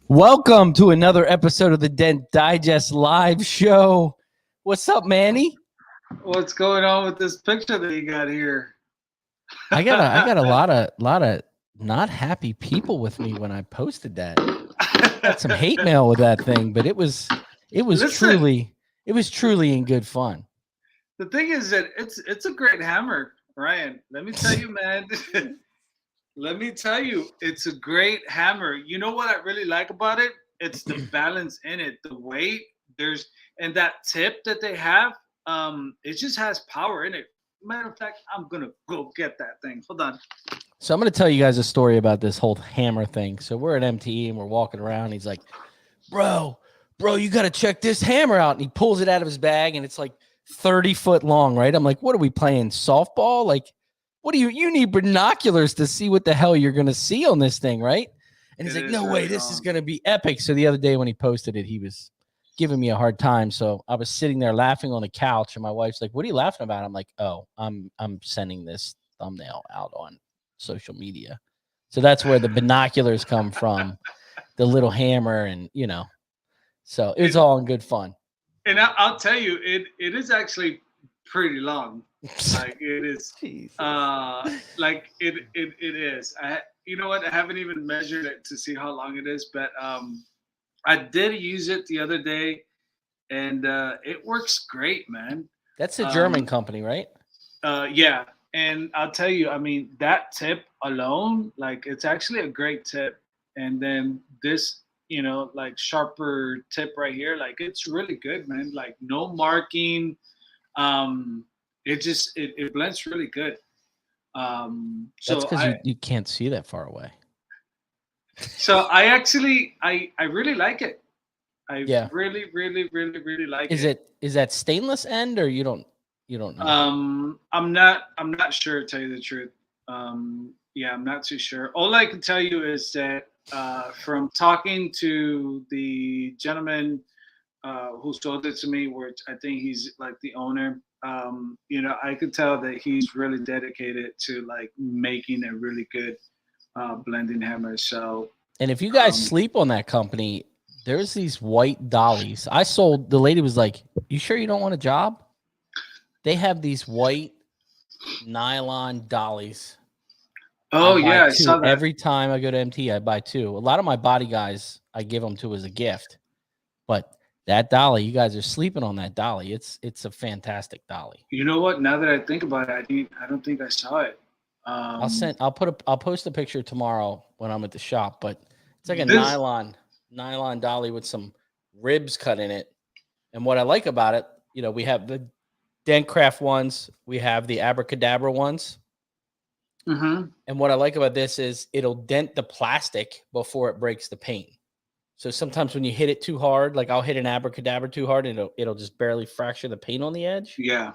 Welcome to another episode of the Dent Digest live show. What's up, Manny? What's going on with this picture that you got here? I got a lot of not happy people with me when I posted that. Got some hate mail with that thing, but it was truly in good fun. The thing is that it's a great hammer, Ryan. Let me tell you, man. Let me tell you, it's a great hammer. You know what I really like about it? It's the balance in it, the weight. And that tip that they have. It just has power in it. Matter of fact, I'm gonna go get that thing. Hold on. So I'm gonna tell you guys a story about this whole hammer thing. So we're at MTE and we're walking around. And he's like, bro, you got to check this hammer out. And he pulls it out of his bag and it's like 30 foot long, right? I'm like, what are we playing, softball? Like, what do you need binoculars to see what the hell you're going to see on this thing, right? And he's like, no way, this is going to be epic. So the other day when he posted it, he was giving me a hard time. So I was sitting there laughing on the couch and my wife's like, what are you laughing about? I'm like, oh, I'm sending this thumbnail out on social media. So that's where the binoculars come from, the little hammer, and so it was all in good fun. And I'll tell you, it is actually pretty long. Like it is, like it is. You know what? I haven't even measured it to see how long it is, but I did use it the other day, and it works great, man. That's a German company, right? Yeah, and I'll tell you, I mean, that tip alone, like it's actually a great tip, and then this, like sharper tip right here, like it's really good, man. Like no marking. It blends really good. So that's because you can't see that far away. So I really like it. I really like it. Is that stainless end, or you don't know? I'm not sure, to tell you the truth. Yeah, I'm not too sure. All I can tell you is that from talking to the gentleman who sold it to me, which I think he's like the owner, I could tell that he's really dedicated to like making a really good blending hammer. So, and if you guys sleep on that company, there's these white dollies. The lady was like, you sure you don't want a job? They have these white nylon dollies. Oh yeah, I saw that. Every time I go to MT, I buy two. A lot of my body guys, I give them to as a gift. But that dolly, you guys are sleeping on that dolly. It's a fantastic dolly. You know what? Now that I think about it, I don't think I saw it. I'll post a picture tomorrow when I'm at the shop. But it's like a nylon dolly with some ribs cut in it. And what I like about it, we have the Dentcraft ones, we have the Abracadabra ones. Mm-hmm. And what I like about this is it'll dent the plastic before it breaks the paint. So sometimes when you hit it too hard, like I'll hit an Abracadabra too hard and it'll just barely fracture the paint on the edge. Yeah.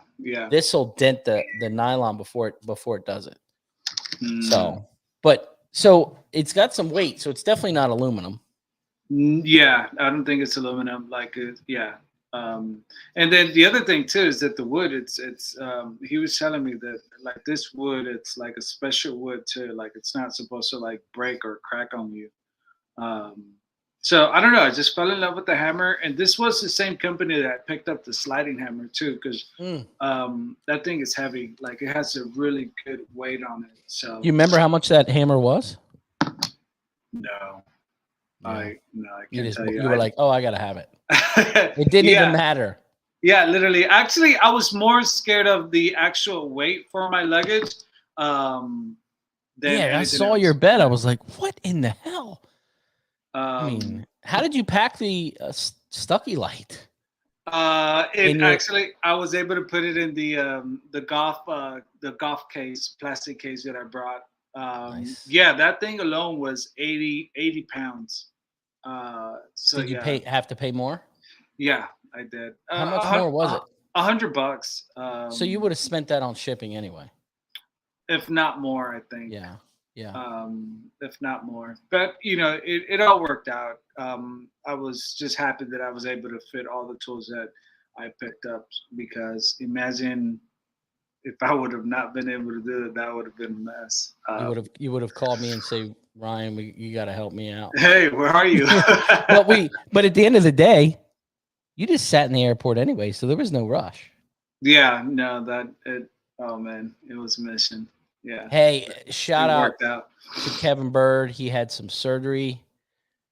This will dent the nylon before it does it. So it's got some weight, so it's definitely not aluminum. Yeah, I don't think it's aluminum. And then the other thing too is that the wood, it's he was telling me that like this wood, it's like a special wood too. Like it's not supposed to like break or crack on you. So I don't know. I just fell in love with the hammer, and this was the same company that I picked up the sliding hammer too, because that thing is heavy. Like it has a really good weight on it. So you remember how much that hammer was? No. I can't tell you. You were like, oh, I gotta have it. It didn't even matter. Yeah, literally. Actually, I was more scared of the actual weight for my luggage. I saw your bed. I was like, what in the hell? I mean, how did you pack the Stucky Light? Actually, I was able to put it in the golf case, plastic case that I brought. Nice. Yeah, that thing alone was 80 pounds. So did you have to pay more? Yeah, I did. How much more was it? $100. So you would have spent that on shipping anyway, if not more, I think. Yeah. Yeah. if not more. But it all worked out. I was just happy that I was able to fit all the tools that I picked up, because imagine if I would have not been able to do it, that would have been a mess. You would have called me and say, Ryan, you got to help me out. Hey, where are you? but at the end of the day, you just sat in the airport anyway, so there was no rush. Yeah, no, oh man, it was a mission. Yeah. Hey, shout out worked out to Kevin Bird. He had some surgery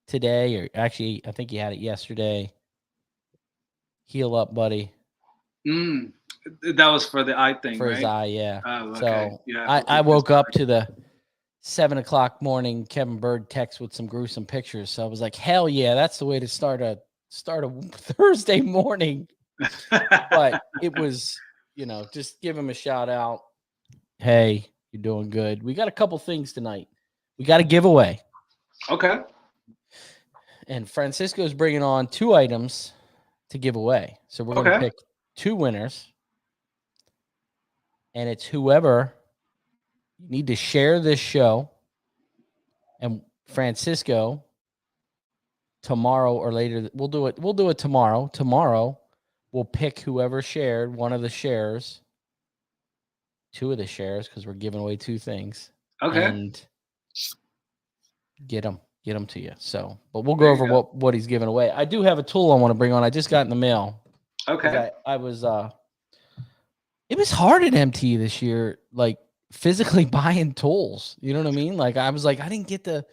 today, or actually, I think he had it yesterday. Heal up, buddy. That was for the eye thing, for right? his eye, yeah. Oh, okay. So yeah, I woke up to the 7 o'clock morning Kevin Bird text with some gruesome pictures. So I was like, hell yeah, that's the way to start a Thursday morning. But it was, just give him a shout out. Hey, you're doing good. We got a couple things tonight. We got a giveaway. Okay. And Francisco's bringing on 2 items to give away. So we're going to pick 2 winners. And it's whoever you need to share this show. And Francisco, tomorrow or later, we'll do it tomorrow. Tomorrow, we'll pick whoever shared one of the shares, 2 of the shares, because we're giving away 2 things. Okay. And get them to you. So, but we'll go over what he's giving away. I do have a tool I want to bring on. I just got in the mail. Okay. I was it was hard at MT this year, like physically buying tools. You know what I mean? Like I was like, I didn't get to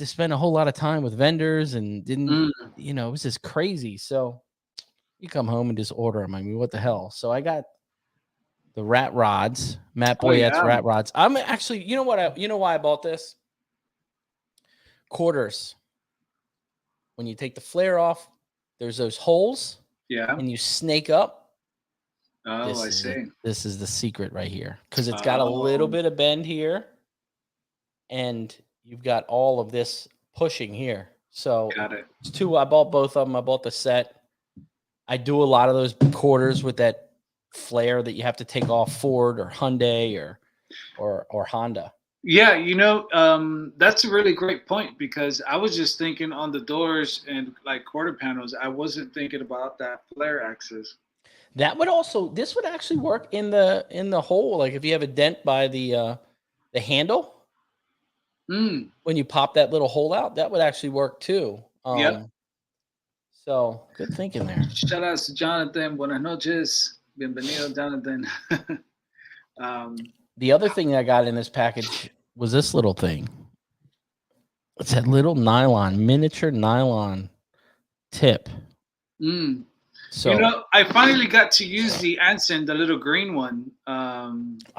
spend a whole lot of time with vendors, and didn't, it was just crazy. So you come home and just order them. I mean, what the hell? So I got the rat rods, Matt Boyette's rat rods. I'm actually, you know why I bought this? Quarters. When you take the flare off, there's those holes. Yeah. And you snake up. Oh, I see. This is the secret right here, because it's got a little bit of bend here, and you've got all of this pushing here. So got it. It's 2. I bought both of them. I bought the set. I do a lot of those quarters with that flare that you have to take off Ford or Hyundai or Honda. Yeah, that's a really great point, because I was just thinking on the doors and like quarter panels. I wasn't thinking about that flare axis. This would actually work in the hole. Like if you have a dent by the handle, when you pop that little hole out, that would actually work too. Yeah. So good thinking there. Shout out to Jonathan. Buenas noches. Bienvenido, Jonathan. The other thing I got in this package was this little thing. It's that little miniature nylon tip. So I finally got to use the Anson, the little green one,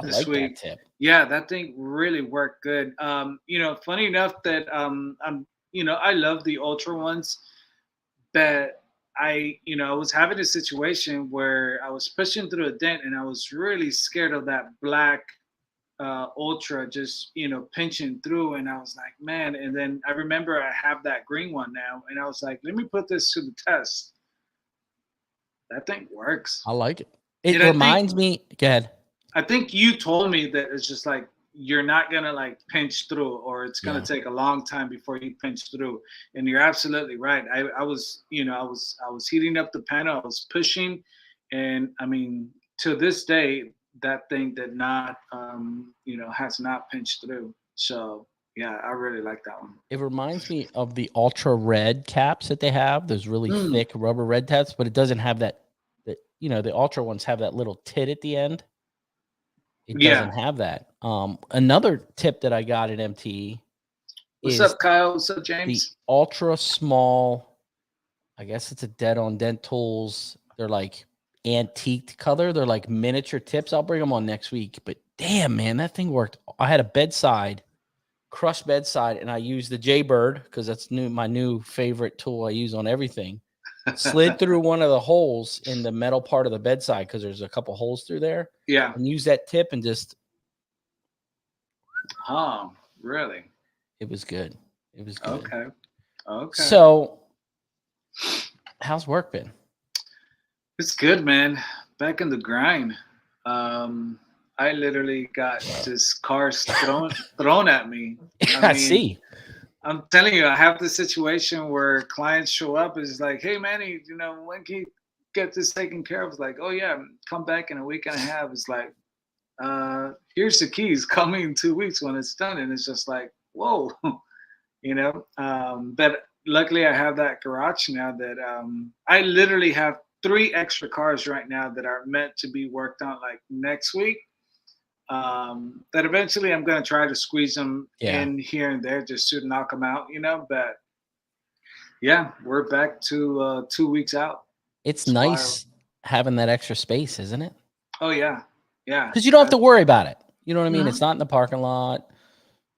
this week. That tip. Yeah, that thing really worked good. Funny enough that I love the Ultra ones, but I was having a situation where I was pushing through a dent, and I was really scared of that black Ultra just pinching through, and I was like, man. And then I remember I have that green one now, and I was like, let me put this to the test. That thing works. I like it. It reminds me. Go ahead. I think you told me that it's just like you're not gonna like pinch through, or it's gonna take a long time before you pinch through. And you're absolutely right. I was heating up the panel. I was pushing, and I mean, to this day, that thing did not, has not pinched through. So yeah, I really like that one. It reminds me of the Ultra Red caps that they have. Those really thick rubber red caps, but it doesn't have that. The Ultra ones have that little tit at the end. It doesn't have that. Another tip that I got at MTE. What's up, Kyle? What's up, James? The ultra small. I guess it's a Dead on Dent Tools. They're like antiqued color. They're like miniature tips. I'll bring them on next week. But damn, man, that thing worked. I had a crushed bedside, and I used the Jaybird because that's my new favorite tool I use on everything. Slid through one of the holes in the metal part of the bedside, because there's a couple holes through there. Yeah. And use that tip and just. Oh, really? It was good. It was good. Okay. So, how's work been? It's good, man. Back in the grind. I literally got just cars thrown at me. I I mean, see. I'm telling you, I have this situation where clients show up. It's like, hey, Manny, when can you get this taken care of? It's like, oh yeah, come back in a week and a half. It's like, here's the keys. Call me in 2 weeks when it's done. And it's just like, whoa, But luckily, I have that garage now that I literally have 3 extra cars right now that are meant to be worked on like next week. That eventually I'm going to try to squeeze them Yeah. in here and there just to knock them out, But yeah, we're back to 2 weeks out. It's Wild. nice having that extra space, isn't it? Oh yeah, yeah. Because you don't have to worry about it. You know what I mean? Mhm. It's not in the parking lot.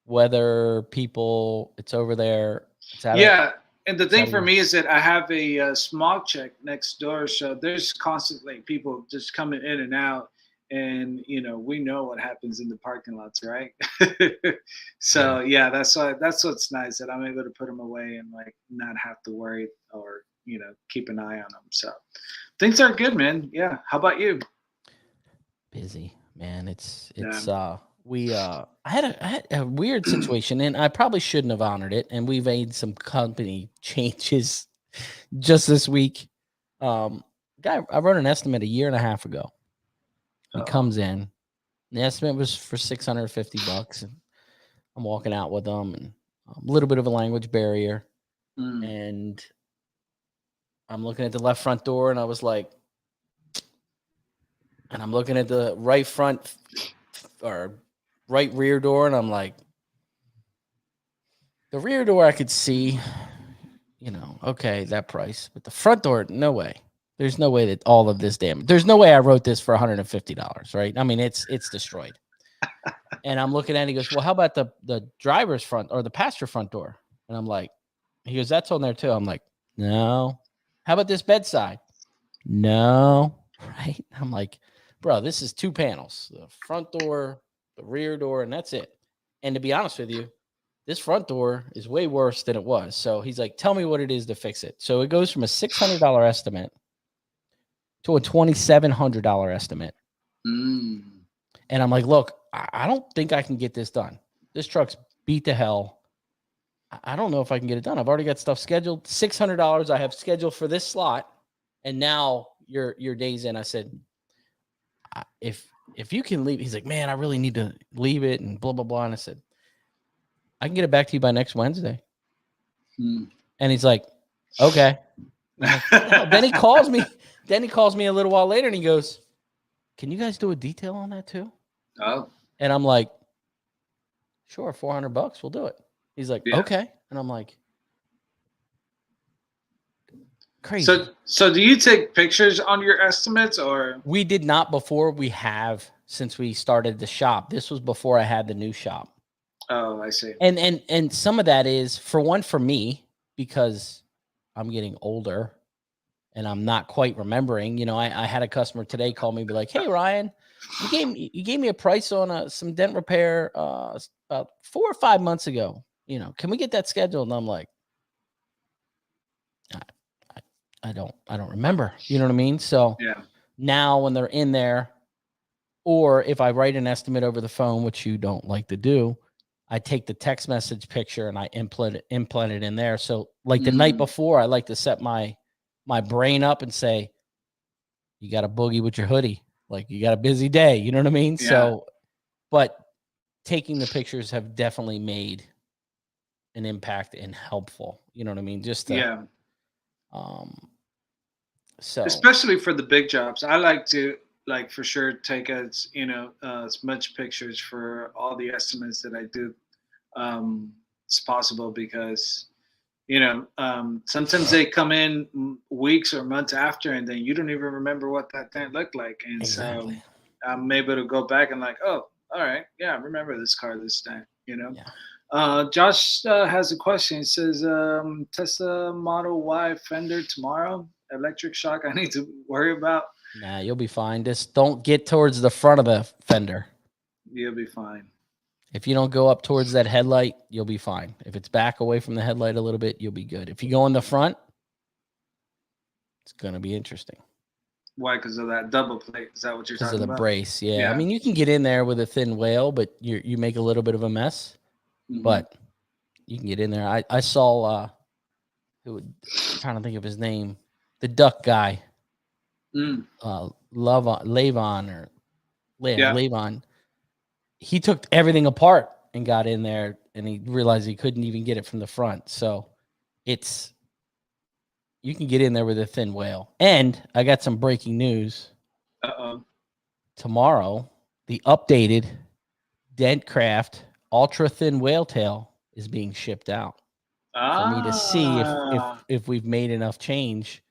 Weather, people, it's over there. It's out of, Yeah, and the it's out thing of for your, me is that I have a smog check next door, so there's constantly people just coming in and out, and we know what happens in the parking lots, right? yeah. So yeah, that's what's nice that I'm able to put them away and like not have to worry or keep an eye on them. So things are good, man. Yeah. How about you? Busy, man. It's Yeah. I had a weird situation, and I probably shouldn't have honored it, and we made some company changes just this week. Guy, I wrote an estimate a year and a half ago. He Uh-oh. comes in. The estimate was for $650, and I'm walking out with him, and a little bit of a language barrier, Mm. and I'm looking at the left front door, and I was like, and I'm looking at the right front or right rear door, and I'm like, the rear door I could see, okay, that price, but the front door, no way. There's no way that all of this damage. There's no way I wrote this for $150, right? I mean, it's destroyed. And I'm looking at it, he goes, well, how about the driver's front or the passenger front door? And I'm like, he goes, that's on there too. I'm like, no. How about this bedside? No. Right? I'm like, bro, this is 2 panels, the front door, the rear door, and that's it. And to be honest with you, this front door is way worse than it was. So he's like, tell me what it is to fix it. So it goes from a $600 estimate to a $2,700 estimate. Mm. And I'm like, look, I don't think I can get this done. This truck's beat to hell. I don't know if I can get it done. I've already got stuff scheduled. $600 I have scheduled for this slot. And now your day's in. I said, if you can leave, he's like, man, I really need to leave it and blah, blah, blah. And I said, I can get it back to you by next Wednesday. Mm. And he's like, okay. Like, then he calls me. Then he calls me a little while later and he goes, can you guys do a detail on that too? Oh. And I'm like, sure, $400, we'll do it. He's like, Yeah. okay. And I'm like, crazy. So do you take pictures on your estimates or? We did not before. We have since we started the shop. This was before I had the new shop. Oh, I see. And some of that is for me, because I'm getting older and I'm not quite remembering. I had a customer today call me and be like, hey, Ryan, you gave me a price on some dent repair about 4 or 5 months ago. Can we get that scheduled? And I'm like, I don't remember. You know what I mean? So Yeah. now when they're in there, or if I write an estimate over the phone, which you don't like to do, I take the text message picture and I implant it in there. So like the night before, I like to set my brain up and say, you got a boogie with your hoodie. Like you got a busy day. You know what I mean? Yeah. So, but taking the pictures have definitely made an impact and helpful. You know what I mean? Just to, Yeah. So especially for the big jobs, I like to for sure take as much pictures for all the estimates that I do as possible because sometimes they come in weeks or months after and then you don't even remember what that dent looked like, and exactly. so I'm able to go back and like, oh, all right, yeah, I remember this car this time. Yeah. Josh has a question. He says, Tesla Model Y fender tomorrow, electric shock I need to worry about? Nah, you'll be fine. Just don't get towards the front of the fender. You'll be fine. If you don't go up towards that headlight, you'll be fine. If it's back away from the headlight a little bit, you'll be good. If you go in the front, it's going to be interesting. Why? Because of that double plate. Is that what you're because of talking the about? brace. Yeah. Yeah. I mean, you can get in there with a thin whale, but you make a little bit of a mess. Mhm. But you can get in there. I saw I'm trying to think of his name, the duck guy, Mm. Lavon or Yeah. Lavon. He took everything apart and got in there, and he realized he couldn't even get it from the front. So you can get in there with a thin whale. And I got some breaking news. Uh-oh. Tomorrow, the updated Dentcraft ultra thin whale tail is being shipped out for me to see if we've made enough change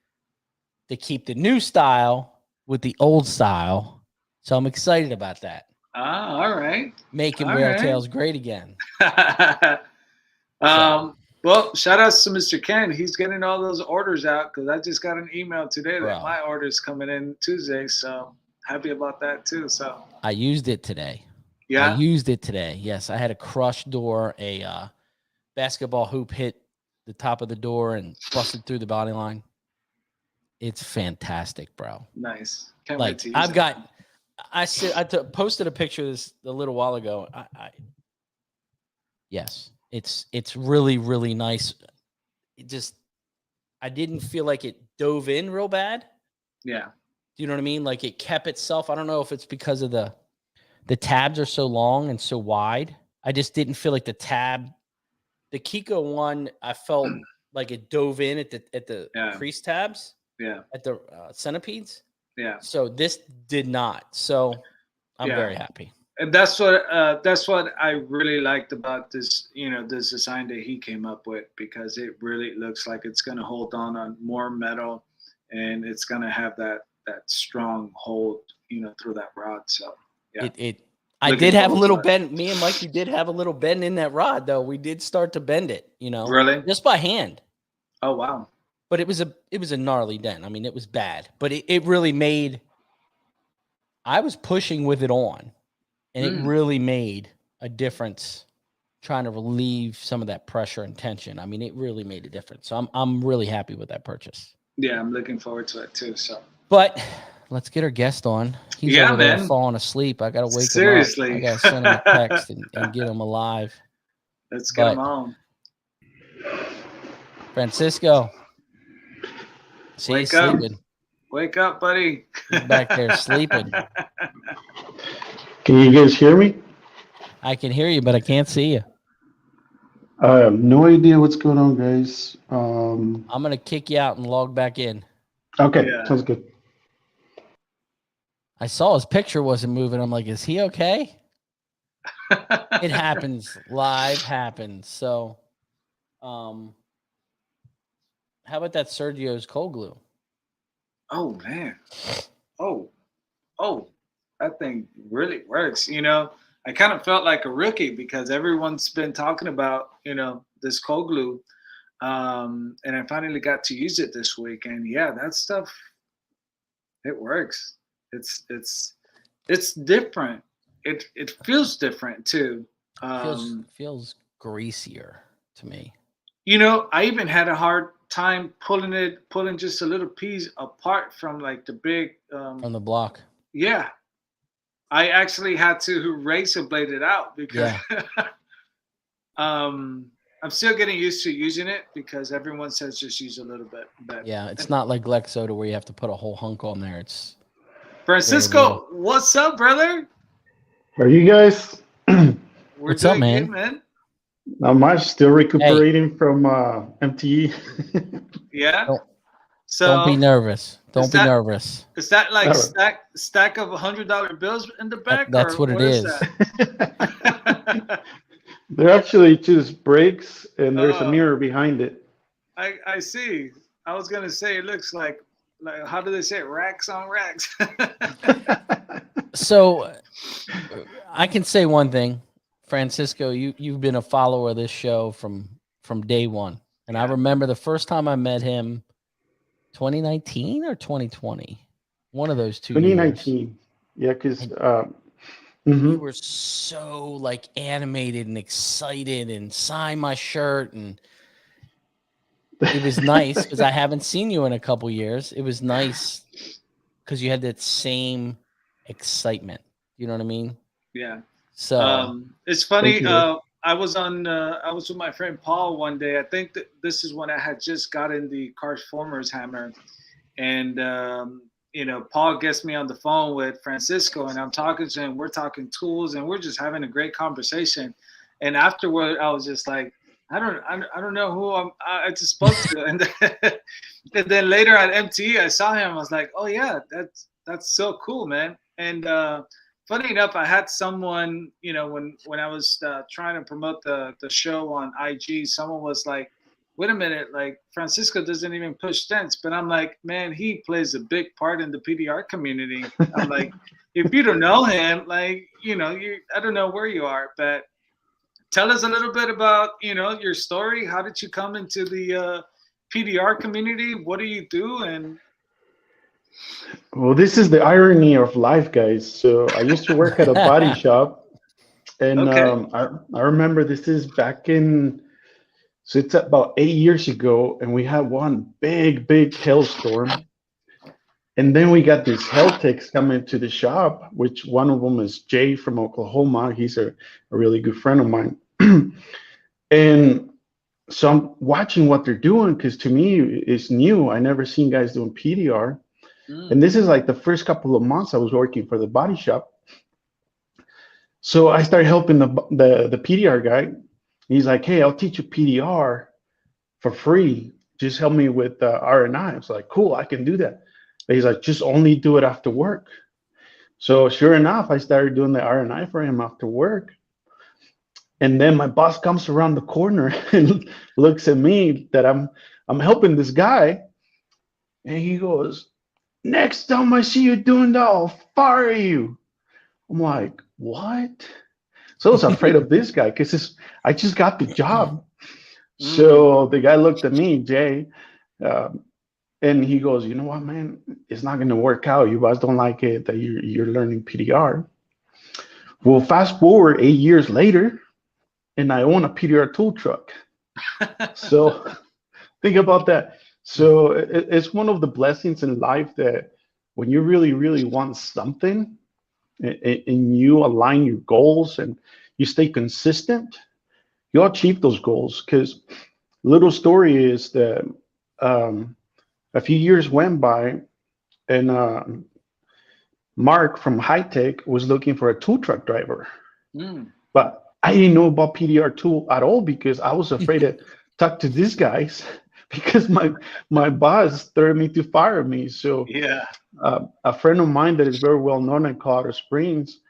to keep the new style with the old style. So I'm excited about that. All right. Making All whale right. tails great again. Well, shout outs to Mr. Ken. He's getting all those orders out because I just got an email today that my order is coming in Tuesday. So happy about that too. So I used it today. Yeah. I used it today. Yes, I had a crushed door. A basketball hoop hit the top of the door and busted through the body line. It's fantastic, bro. Nice. Can't Like wait to use I've it. got. I posted a picture of this a little while ago. Yes, it's really, really nice. It just, I didn't feel like it dove in real bad. Yeah. Do you know what I mean? Like it kept itself. I don't know if it's because of the tabs are so long and so wide. I just didn't feel like the Kiko one, I felt like it dove in at the crease tabs. Yeah. At the centipedes. Yeah. So this did not. So I'm very happy. And that's what I really liked about this, this design that he came up with, because it really looks like it's going to hold on more metal, and it's going to have that strong hold, through that rod. So yeah, I did have a little bend. Me and Mikey did have a little bend in that rod, though. We did start to bend it, really, just by hand. Oh wow! But it was a gnarly dent. I mean, it was bad, but it really made. I was pushing with it on. And it really made a difference trying to relieve some of that pressure and tension. I mean, it really made a difference. So I'm really happy with that purchase. Yeah, I'm looking forward to it too. So, but let's get our guest on. He's over there falling asleep. I got to wake him up. I got to send him a text and get him alive. Let's get him on. Francisco. See you sleeping. Wake up, buddy. He's back there sleeping. Can you guys hear me? I can hear you, but I can't see you. I have no idea what's going on, guys. I'm going to kick you out and log back in. Okay, sounds good. I saw his picture wasn't moving. I'm like, is he okay? It happens. Live happens. So, how about that Sergio's cold glue? Oh, man. Oh. That thing really works. I kind of felt like a rookie because everyone's been talking about, this cold glue. And I finally got to use it this week. And yeah, that stuff, it works. It's different. It feels different too. Feels greasier to me. I even had a hard time pulling just a little piece apart from like the big from the block. Yeah. I actually had to razor blade it out because I'm still getting used to using it because everyone says just use a little bit. Yeah, it's not like Lexoda where you have to put a whole hunk on there. It's Francisco, what's up, brother? How are you guys? What's up, man? Good, man? Not much. Still recuperating from MTE. Yeah. Don't be nervous. Don't be nervous. Is that like stack of $100 bills in the back? That's what it is. They're actually just brakes, and there's a mirror behind it. I see. I was gonna say it looks like how do they say it? Racks on racks. So I can say one thing, Francisco. You've been a follower of this show from day one, and I remember the first time I met him. 2019 or 2020, one of those two. 2019. Years. Yeah, because we were so like animated and excited, and signed my shirt, and it was nice because I haven't seen you in a couple years. It was nice because you had that same excitement. You know what I mean? Yeah. So It's funny. Thank you. I was with my friend Paul one day. I think that this is when I had just gotten the Carformers hammer, and Paul gets me on the phone with Francisco, and I'm talking to him. We're talking tools, and we're just having a great conversation. And afterward, I was just like, I don't know who I just spoke to, and then later at MTE, I saw him. I was like, oh yeah, that's so cool, man. And funny enough, I had someone, when I was trying to promote the show on IG, someone was like, wait a minute, like Francisco doesn't even push dents. But I'm like, man, he plays a big part in the PDR community. I'm like, if you don't know him, like, I don't know where you are, but tell us a little bit about, your story. How did you come into the PDR community? What do you do? And Well, this is the irony of life, guys. So I used to work at a body shop, and okay. I remember this is back in, so it's about 8 years ago, and we had one big hailstorm. And then we got these hail techs coming to the shop, which one of them is Jay from Oklahoma. He's a really good friend of mine. And so I'm watching what they're doing, because to me it's new. I never seen guys doing PDR. And this is like the first couple of months I was working for the body shop. So I started helping the PDR guy. He's like, hey, I'll teach you PDR for free. Just help me with R&I. I was like, cool, I can do that. But he's like, just only do it after work. So sure enough, I started doing the R&I for him after work. And then my boss comes around the corner and looks at me that I'm helping this guy. And he goes, next time I see you doing that, I'll fire you. I'm like, what? So I was afraid of this guy, because I just got the job. So the guy looked at me, Jay, and he goes, you know what, man, it's not going to work out. You guys don't like it that you're learning PDR. Well, fast forward 8 years later, and I own a PDR tool truck. So think about that. So it's one of the blessings in life that when you really want something, and you align your goals and you stay consistent, you'll achieve those goals. Because little story is that a few years went by, and Mark from High Tech was looking for a tool truck driver. But I didn't know about PDR tool at all, because I was afraid to talk to these guys, because my boss threatened me to fire me. So Yeah. A friend of mine that is very well known in Colorado Springs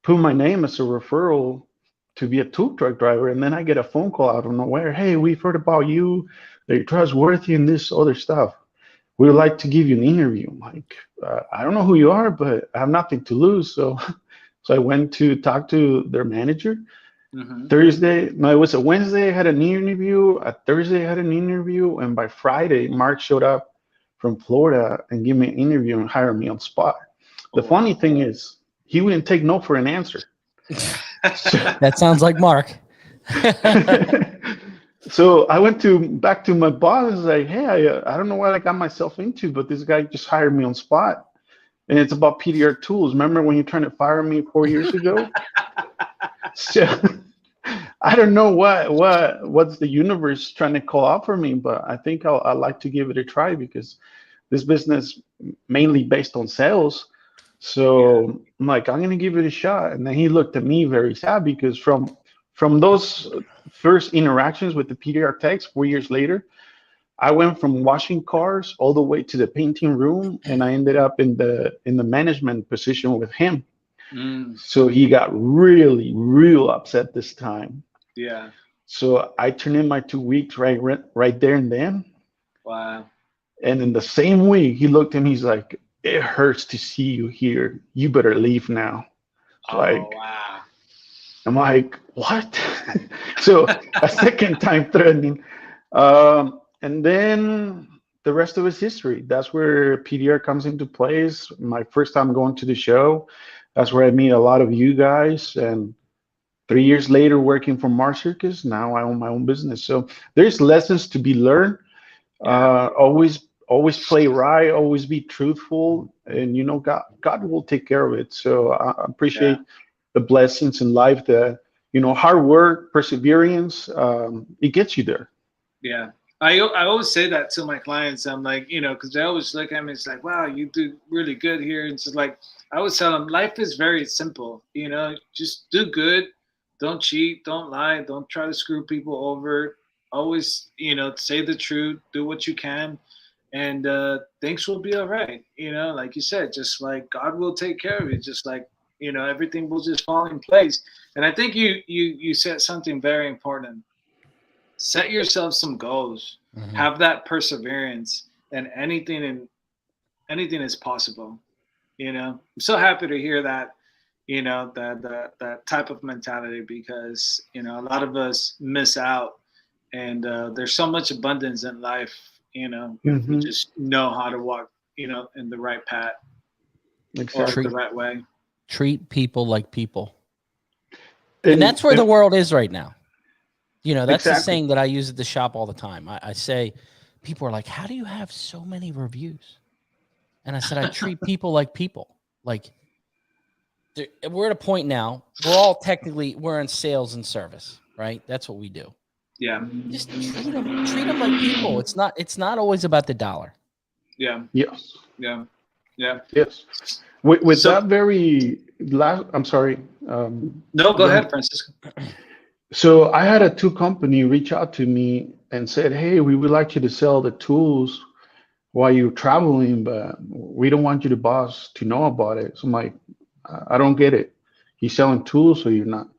put my name as a referral to be a tool truck driver. And then I get a phone call out of nowhere. Hey, we've heard about you, that you're trustworthy and this other stuff. We would like to give you an interview. I'm like, I don't know who you are, but I have nothing to lose. So I went to talk to their manager. Thursday, no, it was a Wednesday, I had an interview. A Thursday, I had an interview. And by Friday, Mark showed up from Florida and gave me an interview and hired me on spot. The funny thing is, he wouldn't take no for an answer. That sounds like Mark. So I went back to my boss and was like, hey, I don't know what I got myself into, but this guy just hired me on spot. And it's about PDR tools. Remember when you're trying to fire me 4 years ago? So I don't know what's the universe trying to call out for me, but I think I'd like to give it a try, because this business mainly based on sales. So I'm like, I'm gonna give it a shot. And then he looked at me very sad, because from those first interactions with the PDR techs 4 years later, I went from washing cars all the way to the painting room, and I ended up in the management position with him. So he got real upset this time. Yeah. So I turned in my 2 weeks right there and then. Wow. And in the same week, he looked at me, he's like, it hurts to see you here. You better leave now. Wow. I'm like, what? So a second time threatening. And then the rest of it's history. That's where PDR comes into place. My first time going to the show. That's where I meet a lot of you guys. And 3 years later, working for Mars Circus, now I own my own business. So there's lessons to be learned. always play right, always be truthful, and God will take care of it. So I Yeah. appreciate the blessings in life that hard work, perseverance, it gets you there. Yeah. I always say that to my clients. I'm like, because they always look at me. It's like, wow, you do really good here. And it's just like, I always tell them, life is very simple. Just do good. Don't cheat. Don't lie. Don't try to screw people over. Always, say the truth. Do what you can, and things will be all right. Like you said, just like God will take care of it. Just like everything will just fall in place. And I think you said something very important. Set yourself some goals, Mhm. have that perseverance, and anything is possible. I'm so happy to hear that, that type of mentality, because a lot of us miss out, and there's so much abundance in life, if we Hmm. just know how to walk, in the right path or Exactly. the right way. Treat people like people. And that's where And the world is right now. That's the exactly. saying that I use at the shop all the time. I say, people are like, how do you have so many reviews? And I said, I treat people like people. Like, we're at a point now, we're in sales and service, right? That's what we do. Yeah, Just treat them like people. It's not always about the dollar. yeah, Yes. yeah, yeah. Yes. With So that very last, I'm sorry. no, go Glenn. ahead, Francisco. So I had a two company reach out to me and said, "Hey, we would like you to sell the tools while you're traveling, but we don't want you to boss to know about it." So I'm like, I don't get it. He's selling tools, so you're not.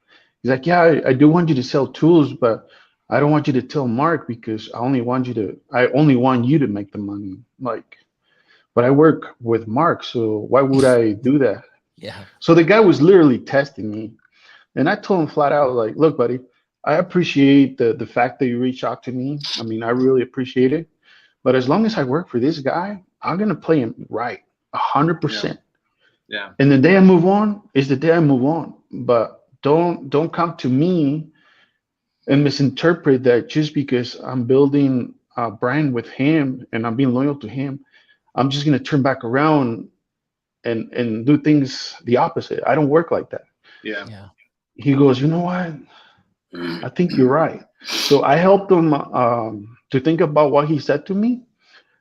He's like, "Yeah, I do want you to sell tools, but I don't want you to tell Mark because I only want you to make the money." I'm like, but I work with Mark, so why would I do that? Yeah. So the guy was literally testing me. And I told him flat out, like, look, buddy, I appreciate the fact that you reached out to me. I mean, I really appreciate it. But as long as I work for this guy, I'm gonna play him right, Yeah, 100%. yeah, And the day I move on is the day I move on. But don't come to me and misinterpret that just because I'm building a brand with him and I'm being loyal to him, I'm just gonna turn back around and do things the opposite. I don't work like that. yeah. Yeah. He goes, you know what? I think you're right. So I helped him to think about what he said to me.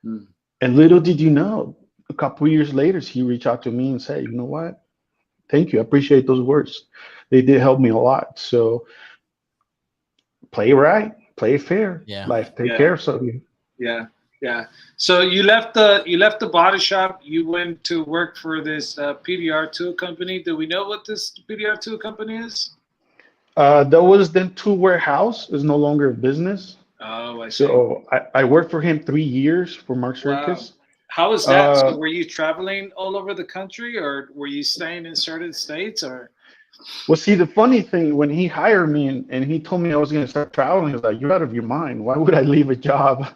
Mm. And little did you know, a couple years later, he reached out to me and said, you know what? Thank you. I appreciate those words. They did help me a lot. So play right, play fair. Yeah. Life take Yeah, care of you. yeah, yeah. So you left the body shop. You went to work for this PDR tool company. Do we know what this PDR tool company is? That was then two warehouse is no longer a business. Oh, I see. So I worked for him 3 years for Mark Wow. Circus. How was that? Uh, So were you traveling all over the country, or were you staying in certain states, or? Well, see, the funny thing, when he hired me and he told me I was going to start traveling, he was like, "You're out of your mind. Why would I leave a job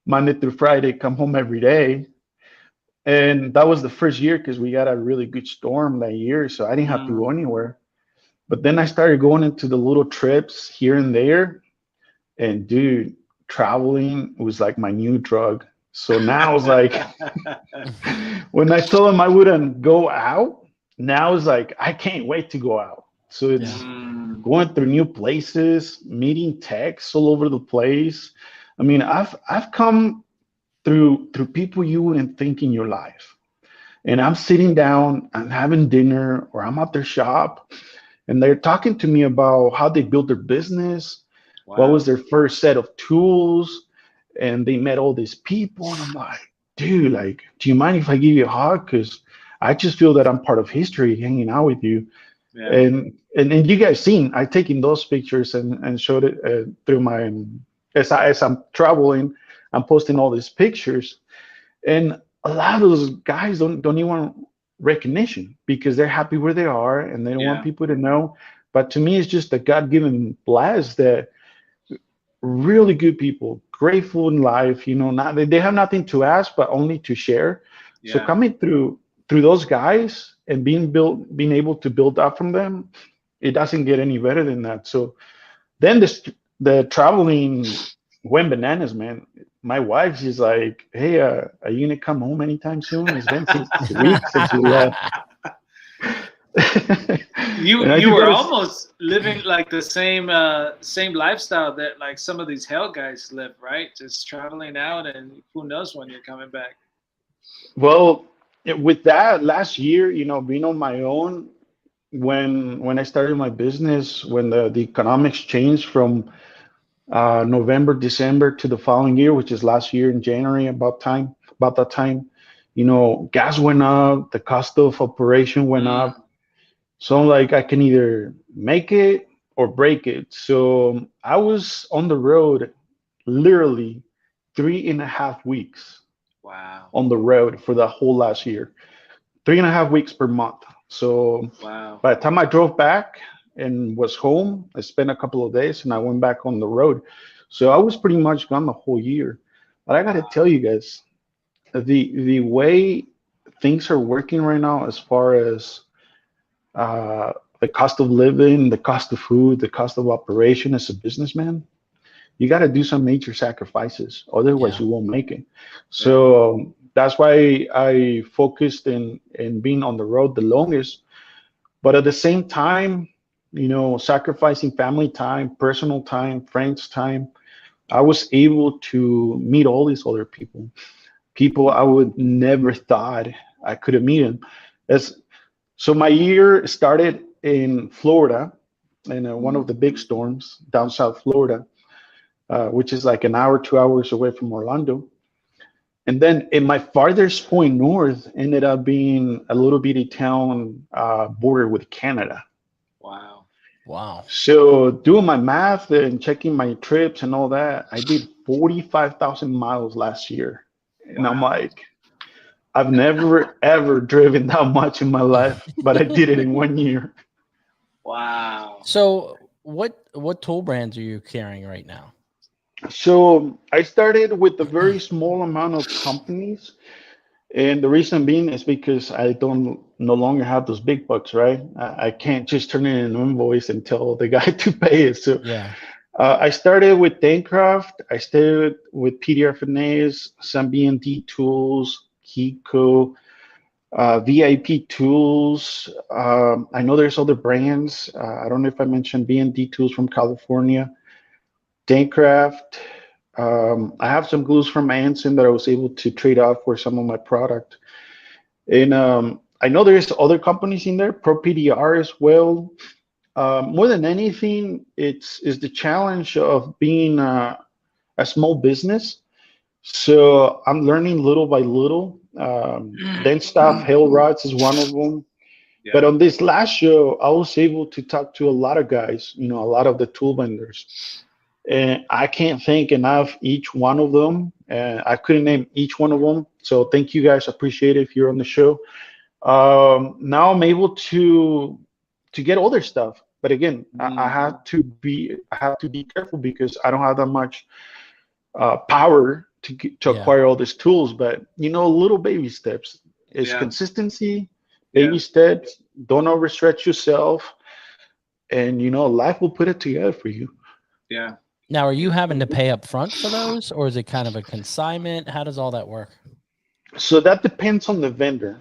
Monday through Friday, come home every day?" And that was the first year because we got a really good storm that year. So I didn't have to go Mm, anywhere. But then I started going into the little trips here and there. And dude, traveling was like my new drug. So now it's like, when I told him I wouldn't go out, now it's like, I can't wait to go out. So Yeah. it's mm, going through new places, meeting techs all over the place. I mean, I've come through people you wouldn't think in your life. And I'm sitting down, I'm having dinner, or I'm at their shop, and they're talking to me about how they built their business, what was wow. their first set of tools, and they met all these people. And I'm like, dude, like, do you mind if I give you a hug? Because I just feel that I'm part of history hanging out with you. Yeah. And you guys seen I taking those pictures and showed it through my as I'm traveling, I'm posting all these pictures, and a lot of those guys don't even want recognition because they're happy where they are and they don't want Yeah. people to know. But to me, it's just a God-given blast that really good people, grateful in life, not they have nothing to ask but only to share. So Yeah. coming through those guys and being able to build up from them, it doesn't get any better than that. So then the traveling went bananas, man. my wife, she's like, "Hey, are you gonna come home anytime soon? It's been 6 weeks since you left." You And I you think were that is, almost living like the same lifestyle that like some of these hell guys live, right? Just traveling out, and who knows when you're coming back. well, with that last year, being on my own, when I started my business, when the economics changed from November, December to the following year, which is last year in January, about that time, gas went up, the cost of operation went Mm, up. So I'm like, I can either make it or break it. So I was on the road literally 3.5 weeks wow, on the road for the whole last year, 3.5 weeks per month. So wow. by the time I drove back and was home, I spent a couple of days and I went back on the road. So I was pretty much gone the whole year. But I got to tell you guys, the way things are working right now, as far as uh, the cost of living, the cost of food, the cost of operation as a businessman, you got to do some major sacrifices. Otherwise, Yeah. you won't make it. Yeah. So that's why I focused in being on the road the longest. But at the same time, sacrificing family time, personal time, friends time, I was able to meet all these other people I would never thought I could have met them. As so, my year started in Florida, in one of the big storms down South Florida, which is like an hour, 2 hours away from Orlando. And then in my farthest point north ended up being a little bitty town border with Canada. Wow. Wow. So doing my math and checking my trips and all that, I did 45,000 miles last year. And I'm Wow. like, I've never ever driven that much in my life, but I did it in 1 year. Wow. So what tool brands are you carrying right now? So I started with a very small amount of companies. And the reason being is because I don't no longer have those big bucks, right? I can't just turn in an invoice and tell the guy to pay it. So Yeah. I started with Dentcraft. I started with PDR Finesse, some BND tools, Kiko, VIP tools. I know there's other brands. I don't know if I mentioned BND tools from California, Dentcraft. I have some glues from Anson that I was able to trade off for some of my product. And I know there's other companies in there, Pro PDR as well. More than anything, it's is the challenge of being a small business. So I'm learning little by little. Dent stuff, hail rods is one of them. But Yeah. on this last show, I was able to talk to a lot of guys, a lot of the tool vendors. And I can't thank enough each one of them. I couldn't name each one of them. So thank you guys. Appreciate it if you're on the show. Now I'm able to get other stuff. But again, Mm, I have to be careful because I don't have that much power to Yeah. acquire all these tools. But little baby steps is yeah. consistency, Yeah. baby steps. Don't overstretch yourself, and life will put it together for you. Yeah. Now, are you having to pay up front for those, or is it kind of a consignment? How does all that work? So that depends on the vendor.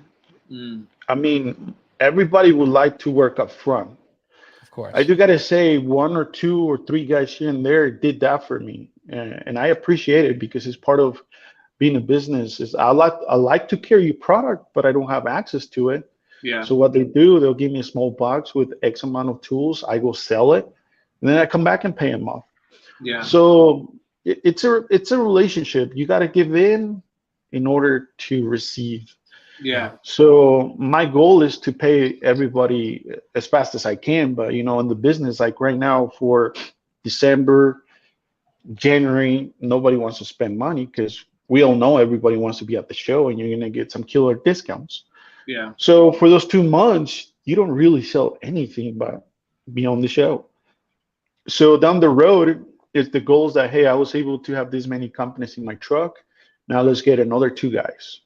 Mm, I mean, everybody would like to work up front. Of I course. do gotta say, one or two or three guys here and there did that for me, and I appreciate it because it's part of being a business. Is I like to carry product, but I don't have access to it. yeah. So what they do, they'll give me a small box with X amount of tools. I go sell it, and then I come back and pay them off. Yeah. So it's a relationship. You got to give in order to receive. Yeah. So my goal is to pay everybody as fast as I can. But in the business, like right now for December, January, nobody wants to spend money because we all know everybody wants to be at the show and you're gonna get some killer discounts. Yeah. So for those 2 months, you don't really sell anything but be on the show. So down the road, is the goal is that hey, I was able to have this many companies in my truck. Now let's get another two guys.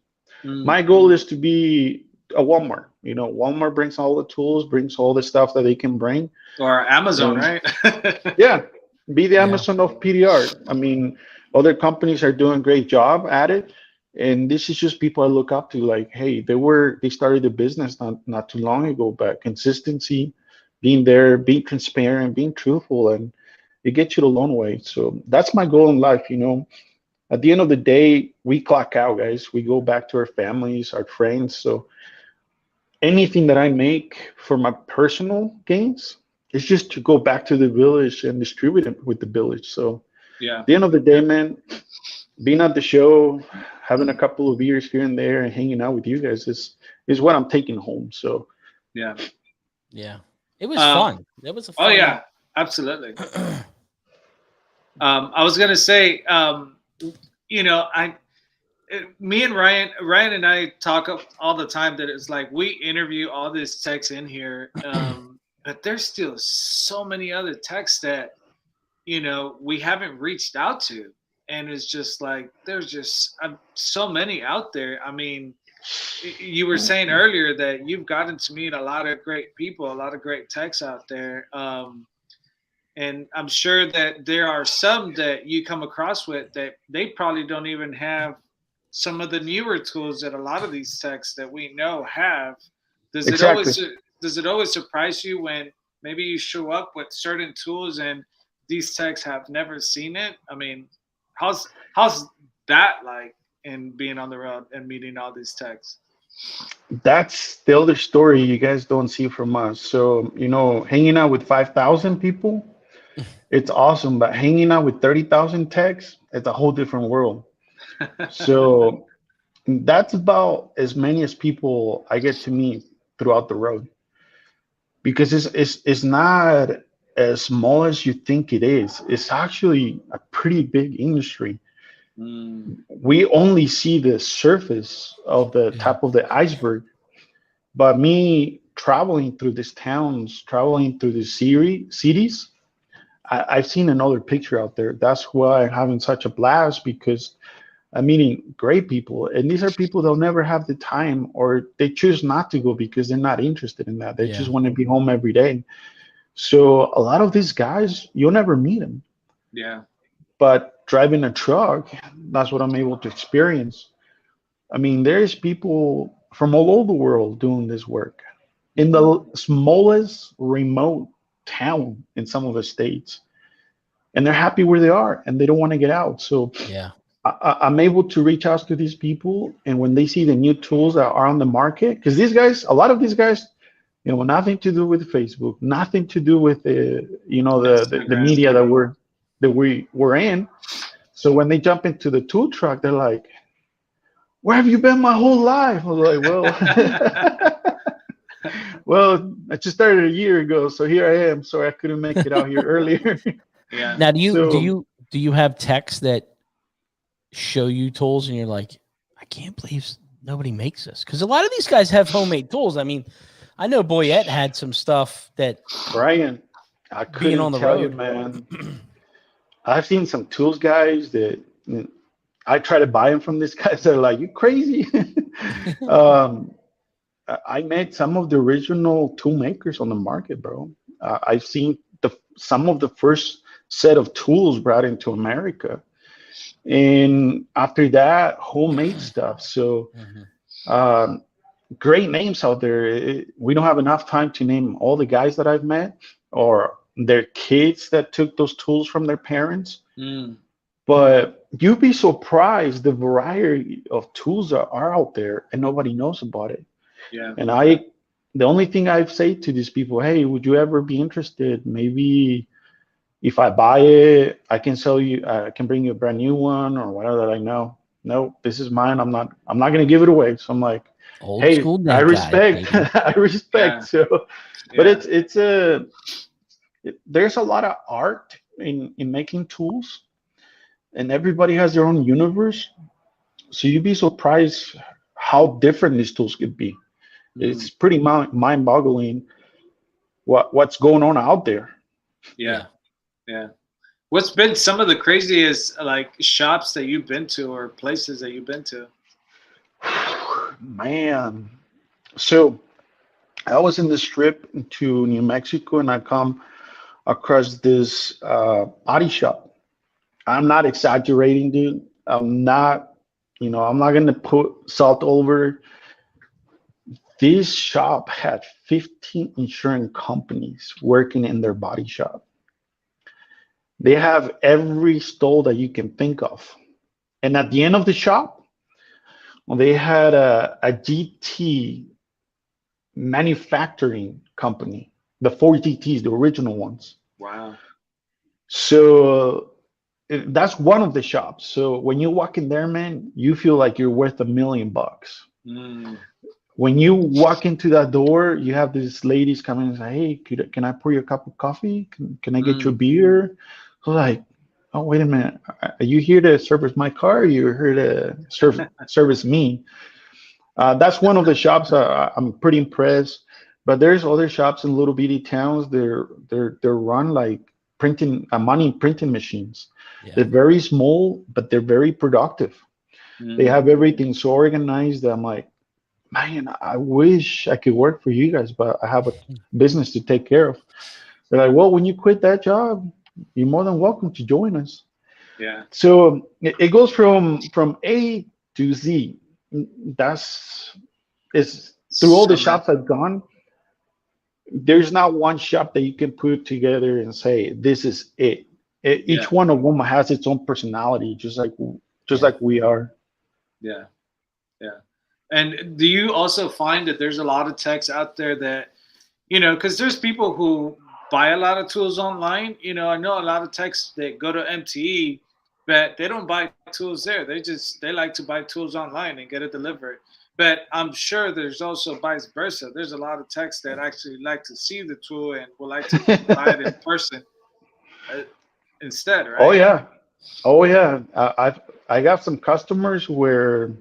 Mm. My goal is to be a Walmart. Walmart brings all the tools, brings all the stuff that they can bring. Or Amazon, And right? yeah, Be the Yeah. Amazon of PDR. I mean, other companies are doing a great job at it. And this is just people I look up to. Like, hey, they started a business not too long ago, but consistency, being there, being transparent, being truthful, and it gets you the long way. So that's my goal in life. At the end of the day, we clock out, guys. We go back to our families, our friends. So anything that I make for my personal gains is just to go back to the village and distribute it with the village. So Yeah. at the end of the day, man, being at the show, having a couple of beers here and there, and hanging out with you guys is what I'm taking home. So Yeah. Yeah. It was fun. That was a fun. Oh yeah, absolutely. I was gonna say, me and Ryan and I talk all the time that it's like we interview all these techs in here, but there's still so many other techs that we haven't reached out to, and it's just like there's just so many out there. I mean, you were saying earlier that you've gotten to meet a lot of great people, a lot of great techs out there. And I'm sure that there are some that you come across with that they probably don't even have some of the newer tools that a lot of these techs that we know have. Does it always surprise you when maybe you show up with certain tools and these techs have never seen it? I mean, how's that like in being on the road and meeting all these techs? that's the other story you guys don't see from us. So, hanging out with 5,000 people, it's awesome. But hanging out with 30,000 techs, it's a whole different world. So that's about as many as people I get to meet throughout the road, because it's not as small as you think it is. It's actually a pretty big industry. We only see the surface of the top of the iceberg. But me traveling through these towns, traveling through these cities, I've seen another picture out there. That's why I'm having such a blast, because I'm meeting great people. And these are people that'll never have the time, or they choose not to go because they're not interested in that. They just want to be home every day. So a lot of these guys, you'll never meet them. Yeah. But driving a truck, that's what I'm able to experience. I mean, there's people from all over the world doing this work in the smallest remote town in some of the states, and they're happy where they are and they don't want to get out. So Yeah. I'm able to reach out to these people, and when they see the new tools that are on the market, because a lot of these guys, nothing to do with Facebook, nothing to do with the media that we were in. So when they jump into the tool truck, they're like, "Where have you been my whole life?" I was like, "Well, I just started a year ago, so here I am. Sorry I couldn't make it out here earlier." Yeah. Now, do you have techs that show you tools and you're like, I can't believe nobody makes this? Because a lot of these guys have homemade tools. I mean, I know Boyette had some stuff that Brian, I couldn't on the tell you, road. man. I've seen some tools guys that I try to buy them from these guys. They're like, "You crazy?" I met some of the original tool makers on the market, bro. I've seen some of the first set of tools brought into America, and after that, homemade stuff. So great names out there. We don't have enough time to name all the guys that I've met, or their kids that took those tools from their parents. But you'd be surprised the variety of tools that are out there and nobody knows about it. Yeah. And the only thing I say to these people, hey, would you ever be interested? Maybe if I buy it, I can sell you, I can bring you a brand new one or whatever. Like, no, this is mine. I'm not going to give it away. So I'm like, Old school I respect, guy, I respect. Yeah. So, but there's a lot of art in making tools, and everybody has their own universe. So you'd be surprised how different these tools could be. It's pretty mind-boggling what's going on out there. Yeah. What's been some of the craziest like shops that you've been to or places that you've been to? Man, so I was in this trip to New Mexico, and I come across this body shop. I'm not exaggerating, dude. I'm not gonna put salt over. This shop had 15 insurance companies working in their body shop. They have every stall that you can think of. And at the end of the shop, they had a GT manufacturing company, the 4GTs, the original ones. Wow. So that's one of the shops. So when you walk in there, man, you feel like you're worth $1 million. Mm. When you walk into that door, you have these ladies come in and say, "Hey, can I pour you a cup of coffee? Can I get you a beer?" So like, oh, wait a minute. Are you here to service my car? Or you're here to service me? That's one of the shops I'm pretty impressed. But there's other shops in little bitty towns. They're run like printing money printing machines. Yeah. They're very small, but they're very productive. Mm. They have everything so organized that I'm like, man, I wish I could work for you guys, but I have a business to take care of. They're like, well, when you quit that job, you're more than welcome to join us. Yeah. So it goes from A to Z. It's through all the shops I've gone. There's not one shop that you can put together and say this is it. Each one of them has its own personality, just like we are. Yeah. Yeah. And do you also find that there's a lot of techs out there that, because there's people who buy a lot of tools online. I know a lot of techs that go to MTE, but they don't buy tools there. They like to buy tools online and get it delivered. But I'm sure there's also vice versa. There's a lot of techs that actually like to see the tool and would like to buy it in person instead, right? Oh yeah. I got some customers where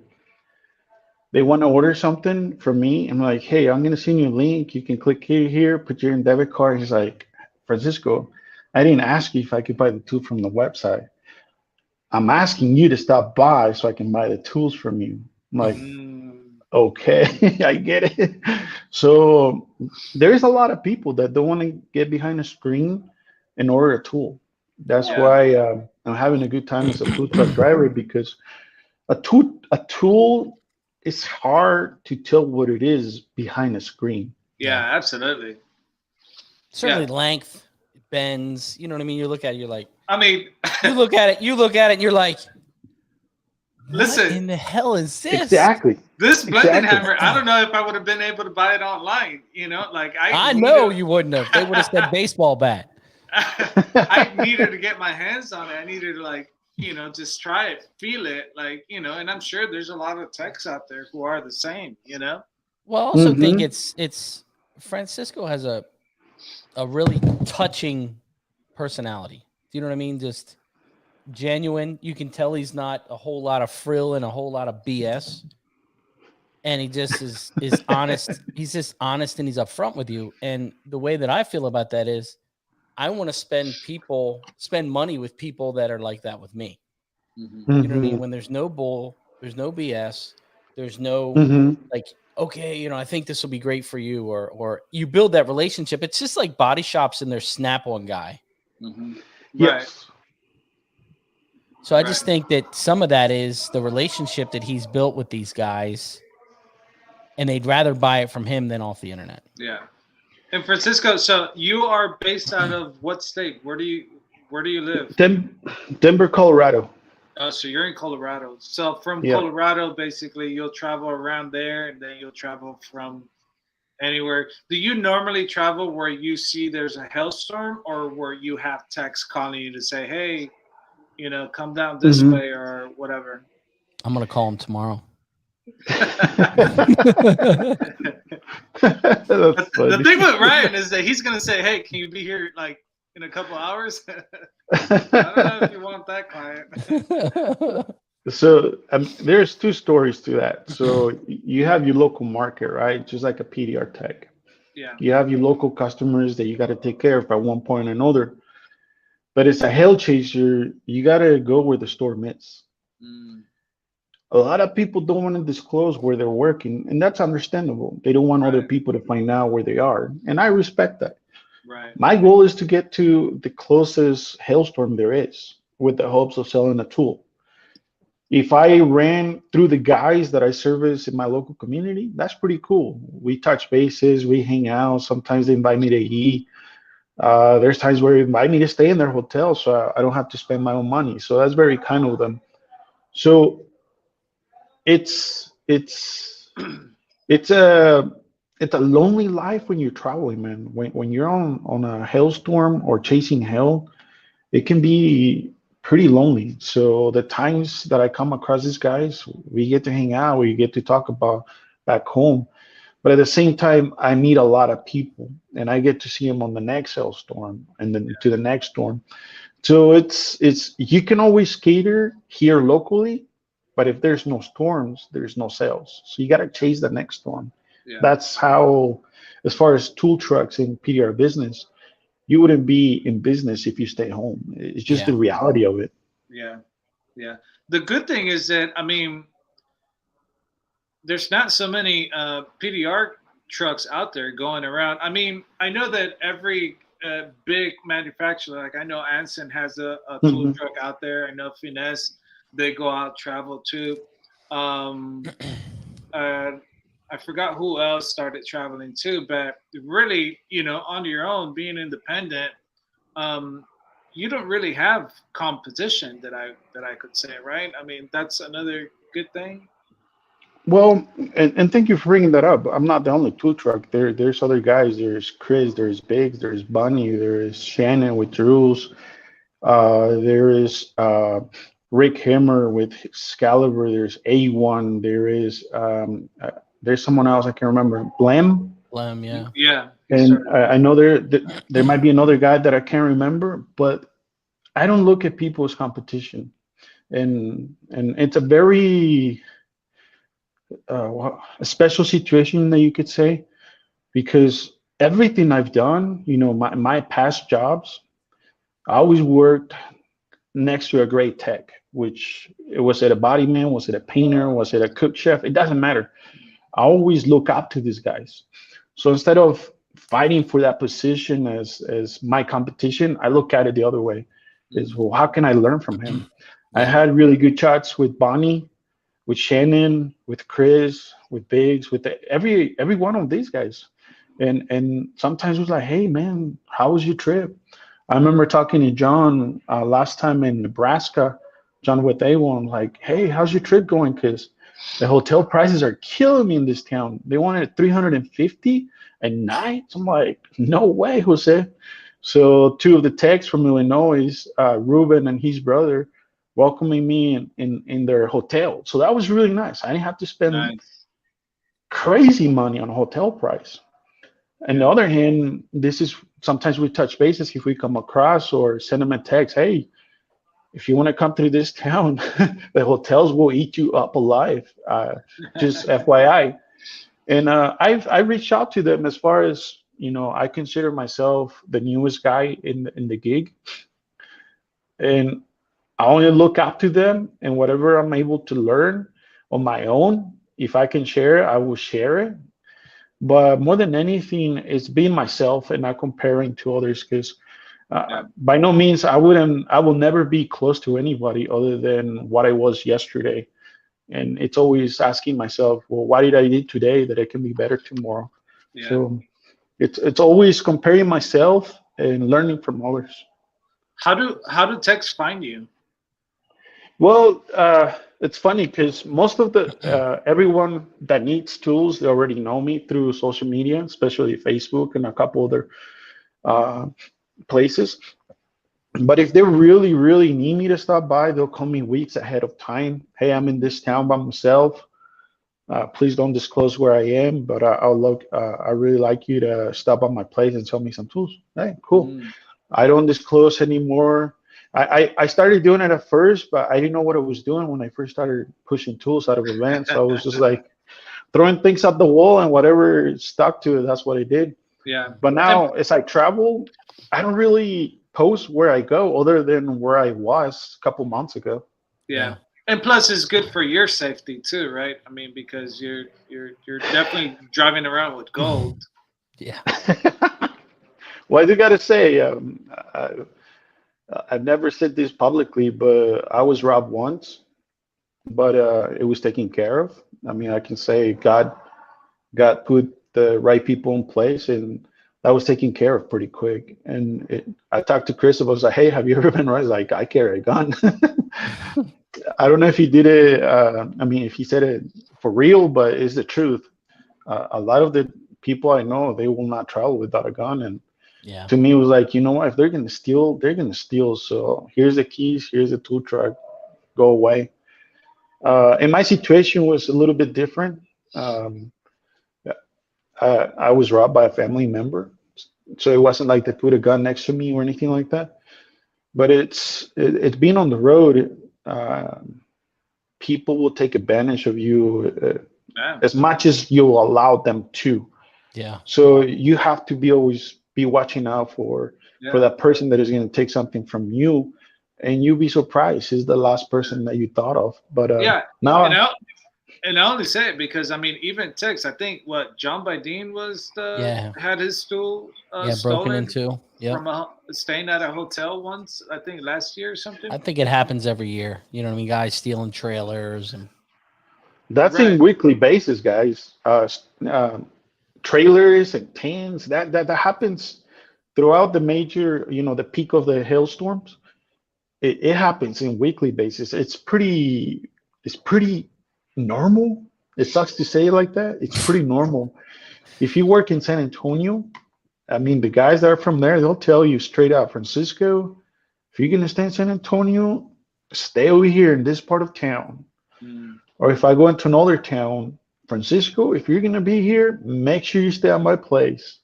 they want to order something from me. I'm like, hey, I'm gonna send you a link. You can click here, put your debit card. He's like, Francisco, I didn't ask you if I could buy the tool from the website. I'm asking you to stop by so I can buy the tools from you. I'm like, okay, I get it. So there's a lot of people that don't want to get behind a screen and order a tool. That's why I'm having a good time as a food truck driver, because a tool, it's hard to tell what it is behind a screen. Yeah, absolutely. Certainly length, bends, you know what I mean? You look at it, you're like, I mean, you look at it, and you're like, listen, what in the hell is this? Exactly. This blending hammer, I don't know if I would have been able to buy it online. Like I know you wouldn't have. They would have said baseball bat. I needed to get my hands on it. I needed to just try it, feel it, and I'm sure there's a lot of techs out there who are the same, Well, I also think it's Francisco has a really touching personality. Do you know what I mean? Just genuine. You can tell he's not a whole lot of frill and a whole lot of BS. And he just is honest. He's just honest and he's upfront with you. And the way that I feel about that is I want to spend money with people that are like that with me. Mm-hmm. You know what I mean? When there's no bull, there's no BS, there's no like, okay, I think this will be great for you, or you build that relationship. It's just like body shops and their Snap-on guy. Mm-hmm. Yes. So I just think that some of that is the relationship that he's built with these guys, and they'd rather buy it from him than off the internet. Yeah. And Francisco, so you are based out of what state? Where do you live? Denver, Colorado. Oh, so you're in Colorado. So from Colorado, basically, you'll travel around there, and then you'll travel from anywhere. Do you normally travel where you see there's a hailstorm, or where you have techs calling you to say, hey, come down this way or whatever? I'm going to call him tomorrow. The thing with Ryan is that he's going to say, hey, can you be here in a couple hours? I don't know if you want that client. So there's two stories to that. So you have your local market, right? Just like a PDR tech. Yeah. You have your local customers that you got to take care of at one point or another. But it's a hell chaser. You got to go where the storm is. A lot of people don't want to disclose where they're working, and that's understandable. They don't want other people to find out where they are, and I respect that. Right. My goal is to get to the closest hailstorm there is with the hopes of selling a tool. If I ran through the guys that I service in my local community, that's pretty cool. We touch bases, we hang out. Sometimes they invite me to eat. There's times where they invite me to stay in their hotel, so I don't have to spend my own money. So that's very kind of them. So it's it's a it's a lonely life when you're traveling, man. When you're on a hailstorm or chasing hail, it can be pretty lonely. So the times that I come across these guys, we get to hang out, we get to talk about back home. But at the same time, I meet a lot of people, and I get to see them on the next hailstorm and then to the next storm. So it's you can always cater here locally, but if there's no storms, there's no sales. So you got to chase the next storm. Yeah. That's how, as far as tool trucks in PDR business, you wouldn't be in business if you stay home. It's just Yeah. the reality of it. Yeah. Yeah. The good thing is that, I mean, there's not so many PDR trucks out there going around. I mean, I know that every big manufacturer, like I know Anson has a tool Mhm. truck out there. I know Finesse, they go out travel too. Um, I forgot who else started traveling too, but really, on your own, being independent, you don't really have competition that I could say, right? I mean, that's another good thing. Well, and thank you for bringing that up. I'm not the only tool truck. There's other guys. There's Chris. There's Biggs. There's Bunny. There is Shannon with Jules. There is Rick Himmer with Excalibur. There's A1. There's someone else I can't remember. Blem. Yeah. Yeah. And I know there might be another guy that I can't remember, but I don't look at people as competition, and it's a very a special situation that you could say, because everything I've done, my past jobs, I always worked next to a great tech, which was it a body man, was it a painter, was it a cook chef? It doesn't matter. I always look up to these guys. So instead of fighting for that position as my competition, I look at it the other way. Is, well, how can I learn from him? I had really good chats with Bonnie, with Shannon, with Chris, with Biggs, with every one of these guys. And sometimes it was like, hey man, how was your trip? I remember talking to John last time in Nebraska, John with A1, like, hey, how's your trip going? Because the hotel prices are killing me in this town. They wanted 350 a night. I'm like, no way, Jose. So two of the techs from Illinois, Ruben and his brother, welcoming me in their hotel. So that was really nice. I didn't have to spend Nice. crazy money on a hotel price. On the other hand, this is sometimes we touch bases if we come across or send them a text. Hey, if you want to come to this town, the hotels will eat you up alive. Just FYI. And I reached out to them as far as I consider myself the newest guy in the gig, and I only look up to them, and whatever I'm able to learn on my own, if I can share it, I will share it. But more than anything, it's being myself and not comparing to others, because by no means I will never be close to anybody other than what I was yesterday. And it's always asking myself, well, what did I do today that I can be better tomorrow? Yeah. So it's always comparing myself and learning from others. How do techs find you? Well, it's funny because most of the everyone that needs tools, they already know me through social media, especially Facebook and a couple other uh, places. But if they really, really need me to stop by, they'll call me weeks ahead of time. Hey, I'm in this town by myself. Please don't disclose where I am, but I'll look. I really like you to stop by my place and sell me some tools. Hey, cool. I don't disclose anymore. I started doing it at first, but I didn't know what I was doing when I first started pushing tools out of events. So I was just like throwing things at the wall, and whatever stuck to it, that's what I did. Yeah. But now, as I travel, I don't really post where I go other than where I was a couple months ago. Yeah. And plus, it's good for your safety too, right? I mean, because you're definitely driving around with gold. Yeah. Well, I do gotta say, I've never said this publicly, but I was robbed once, but it was taken care of. I mean, I can say God put the right people in place, and that was taken care of pretty quick. And I talked to Chris. I was like, "Hey, have you ever been robbed?" He's like, "I carry a gun." I don't know if he did it. I mean, if he said it for real, but it's the truth. A lot of the people I know, they will not travel without a gun, and Yeah. to me, it was like, you know what? If they're gonna steal, they're gonna steal. So here's the keys. Here's the tool truck. Go away. And my situation was a little bit different. Um, I was robbed by a family member, so it wasn't like they put a gun next to me or anything like that. But it's being on the road. People will take advantage of you Yeah. as much as you allow them to. Yeah. So you have to be always be watching out for Yeah. that person that is going to take something from you, and you'll be surprised he's the last person that you thought of. But Yeah. now, And I only say it because I mean, even Tex, I think what John Bideen was Yeah. had his stool Yeah. Broken stolen into. Yeah. from staying at a hotel once. I think last year or something. I think it happens every year. You know what I mean? Guys stealing trailers and that's Right. in weekly basis, guys. Trailers and tents that happens throughout the major, the peak of the hailstorms. It happens in weekly basis. It's pretty normal. It sucks to say it like that. It's pretty normal. If you work in San Antonio, I mean, the guys that are from there, they'll tell you straight out, Francisco, if you're gonna stay in San Antonio, stay over here in this part of town. Mm. Or if I go into another town, Francisco, if you're gonna be here, make sure you stay at my place.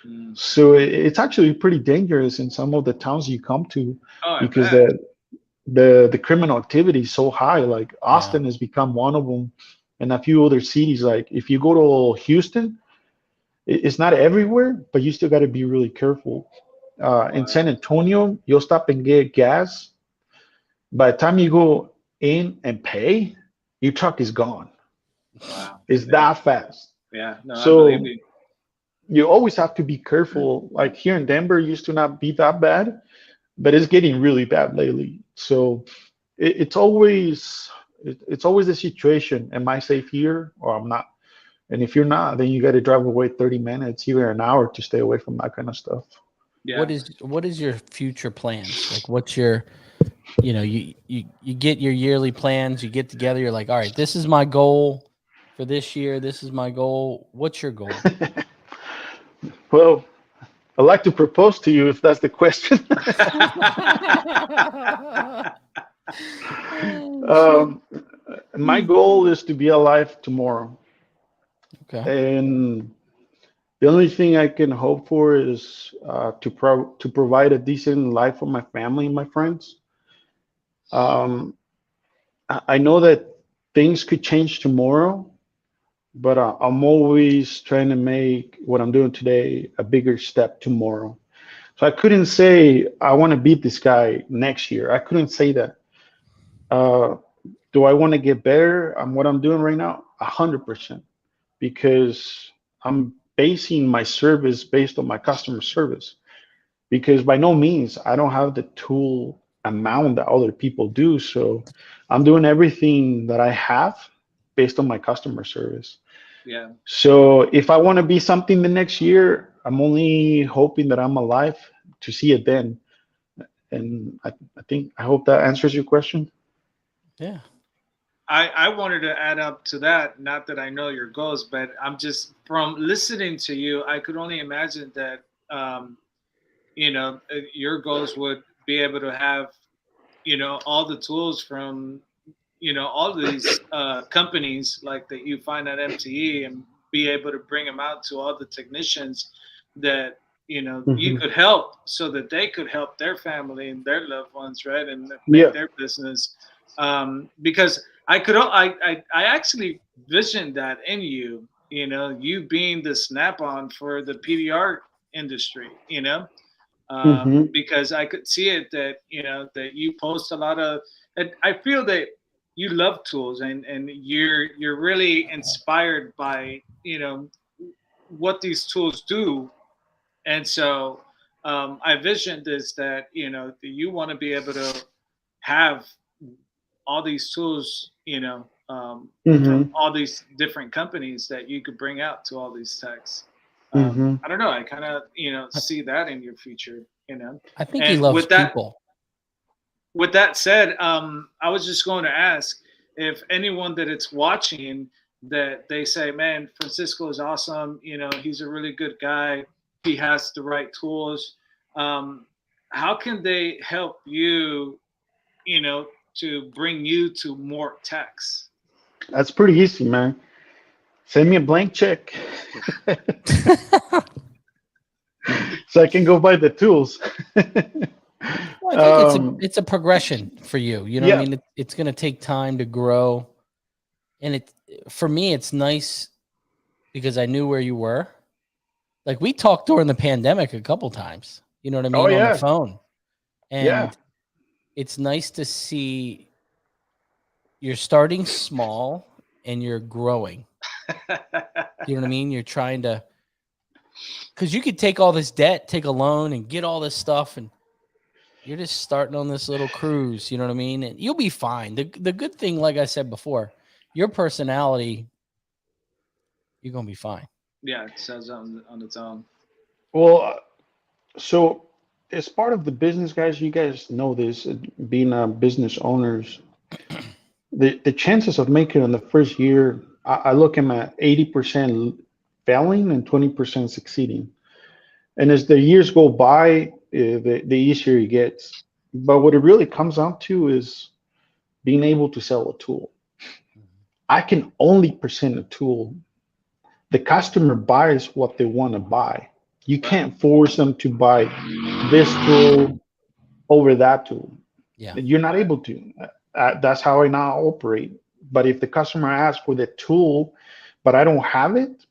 Mm. So it's actually pretty dangerous in some of the towns you come to Oh, I because bet. the criminal activity is so high. Like Austin has become one of them, and a few other cities. Like if you go to Houston, it's not everywhere, but you still got to be really careful. In Wow. San Antonio, you'll stop and get gas. By the time you go in and pay, your truck is gone. Wow. It's Yeah. that fast. Yeah. No, I So believe you. you always have to be careful. Like here in Denver, it used to not be that bad, but it's getting really bad lately. So it's always it's always the situation. Am I safe here or I'm not? And if you're not, then you got to drive away 30 minutes, even an hour to stay away from that kind of stuff. Yeah. what is your future plans? Like what's your you get your yearly plans, you get together, you're like, all right, this is my goal for this year, this is my goal. What's your goal? Well, I'd like to propose to you if that's the question. um, my goal is to be alive tomorrow. Okay. And the only thing I can hope for is to provide a decent life for my family and my friends. Um, I know that things could change tomorrow, but I'm always trying to make what I'm doing today a bigger step tomorrow. So I couldn't say I want to beat this guy next year. I couldn't say that. Uh, do I want to get better on what I'm doing right now? 100%, because I'm basing my service based on my customer service. Because by no means I don't have the tool amount that other people do. So I'm doing everything that I have based on my customer service. Yeah. So if I want to be something the next year, I'm only hoping that I'm alive to see it then. And I hope that answers your question. Yeah. I wanted to add up to that, not that I know your goals, but I'm just from listening to you, I could only imagine that, your goals would be able to have, all the tools from, all these companies like that you find at MTE and be able to bring them out to all the technicians that, you could help so that they could help their family and their loved ones, right? And make their business. Because I actually visioned that in you, you being the snap-on for the PDR industry, because I could see it that, that you post a lot of, and I feel that you love tools and you're really inspired by, what these tools do. And so I envisioned is that, you know, you want to be able to have all these tools, you know, from Mm-hmm. all these different companies that you could bring out to all these techs. Mm-hmm. I don't know. I kind of, you know, see that in your future, you know. I think he And loves people. with that said, I was just going to ask if anyone that it's watching that they say, man, Francisco is awesome. You know, he's a really good guy. He has the right tools. How can they help you, you know, to bring you to more techs? That's pretty easy, man. Send me a blank check so I can go buy the tools. Well, I think it's a progression for you. You know what I Yeah. mean? It's going to take time to grow, and for me, it's nice because I knew where you were. Like we talked during the pandemic a couple times. You know what I Oh mean, on the yeah. phone, Yeah. and it's nice to see you're starting small and you're growing. You know what I mean? You're trying to, because you could take all this debt, take a loan, and get all this stuff, and you're just starting on this little cruise. You know what I mean? And you'll be fine. The good thing, like I said before, your personality, you're gonna be fine. Yeah, it says on its own. Well, so as part of the business, guys, you guys know this, being business owners, the chances of making it in the first year, I look at 80% failing and 20% succeeding. And as the years go by, the easier it gets. But what it really comes down to is being able to sell a tool. I can only present a tool. The customer buys what they want to buy. You can't force them to buy this tool over that tool. Yeah. You're not able to. That's how I now operate. But if the customer asks for the tool, but I don't have it,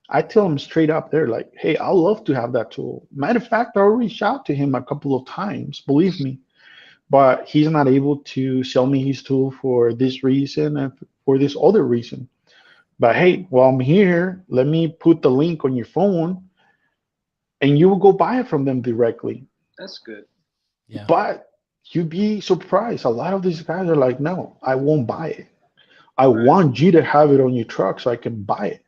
I tell them straight up there, like, hey, I'd love to have that tool. Matter of fact, I'll reach out to him a couple of times, believe me. But he's not able to sell me his tool for this reason and for this other reason. But hey, while I'm here, let me put the link on your phone and you will go buy it from them directly. That's good. Yeah. But you'd be surprised. A lot of these guys are like, no, I won't buy it. I want you to have it on your truck so I can buy it.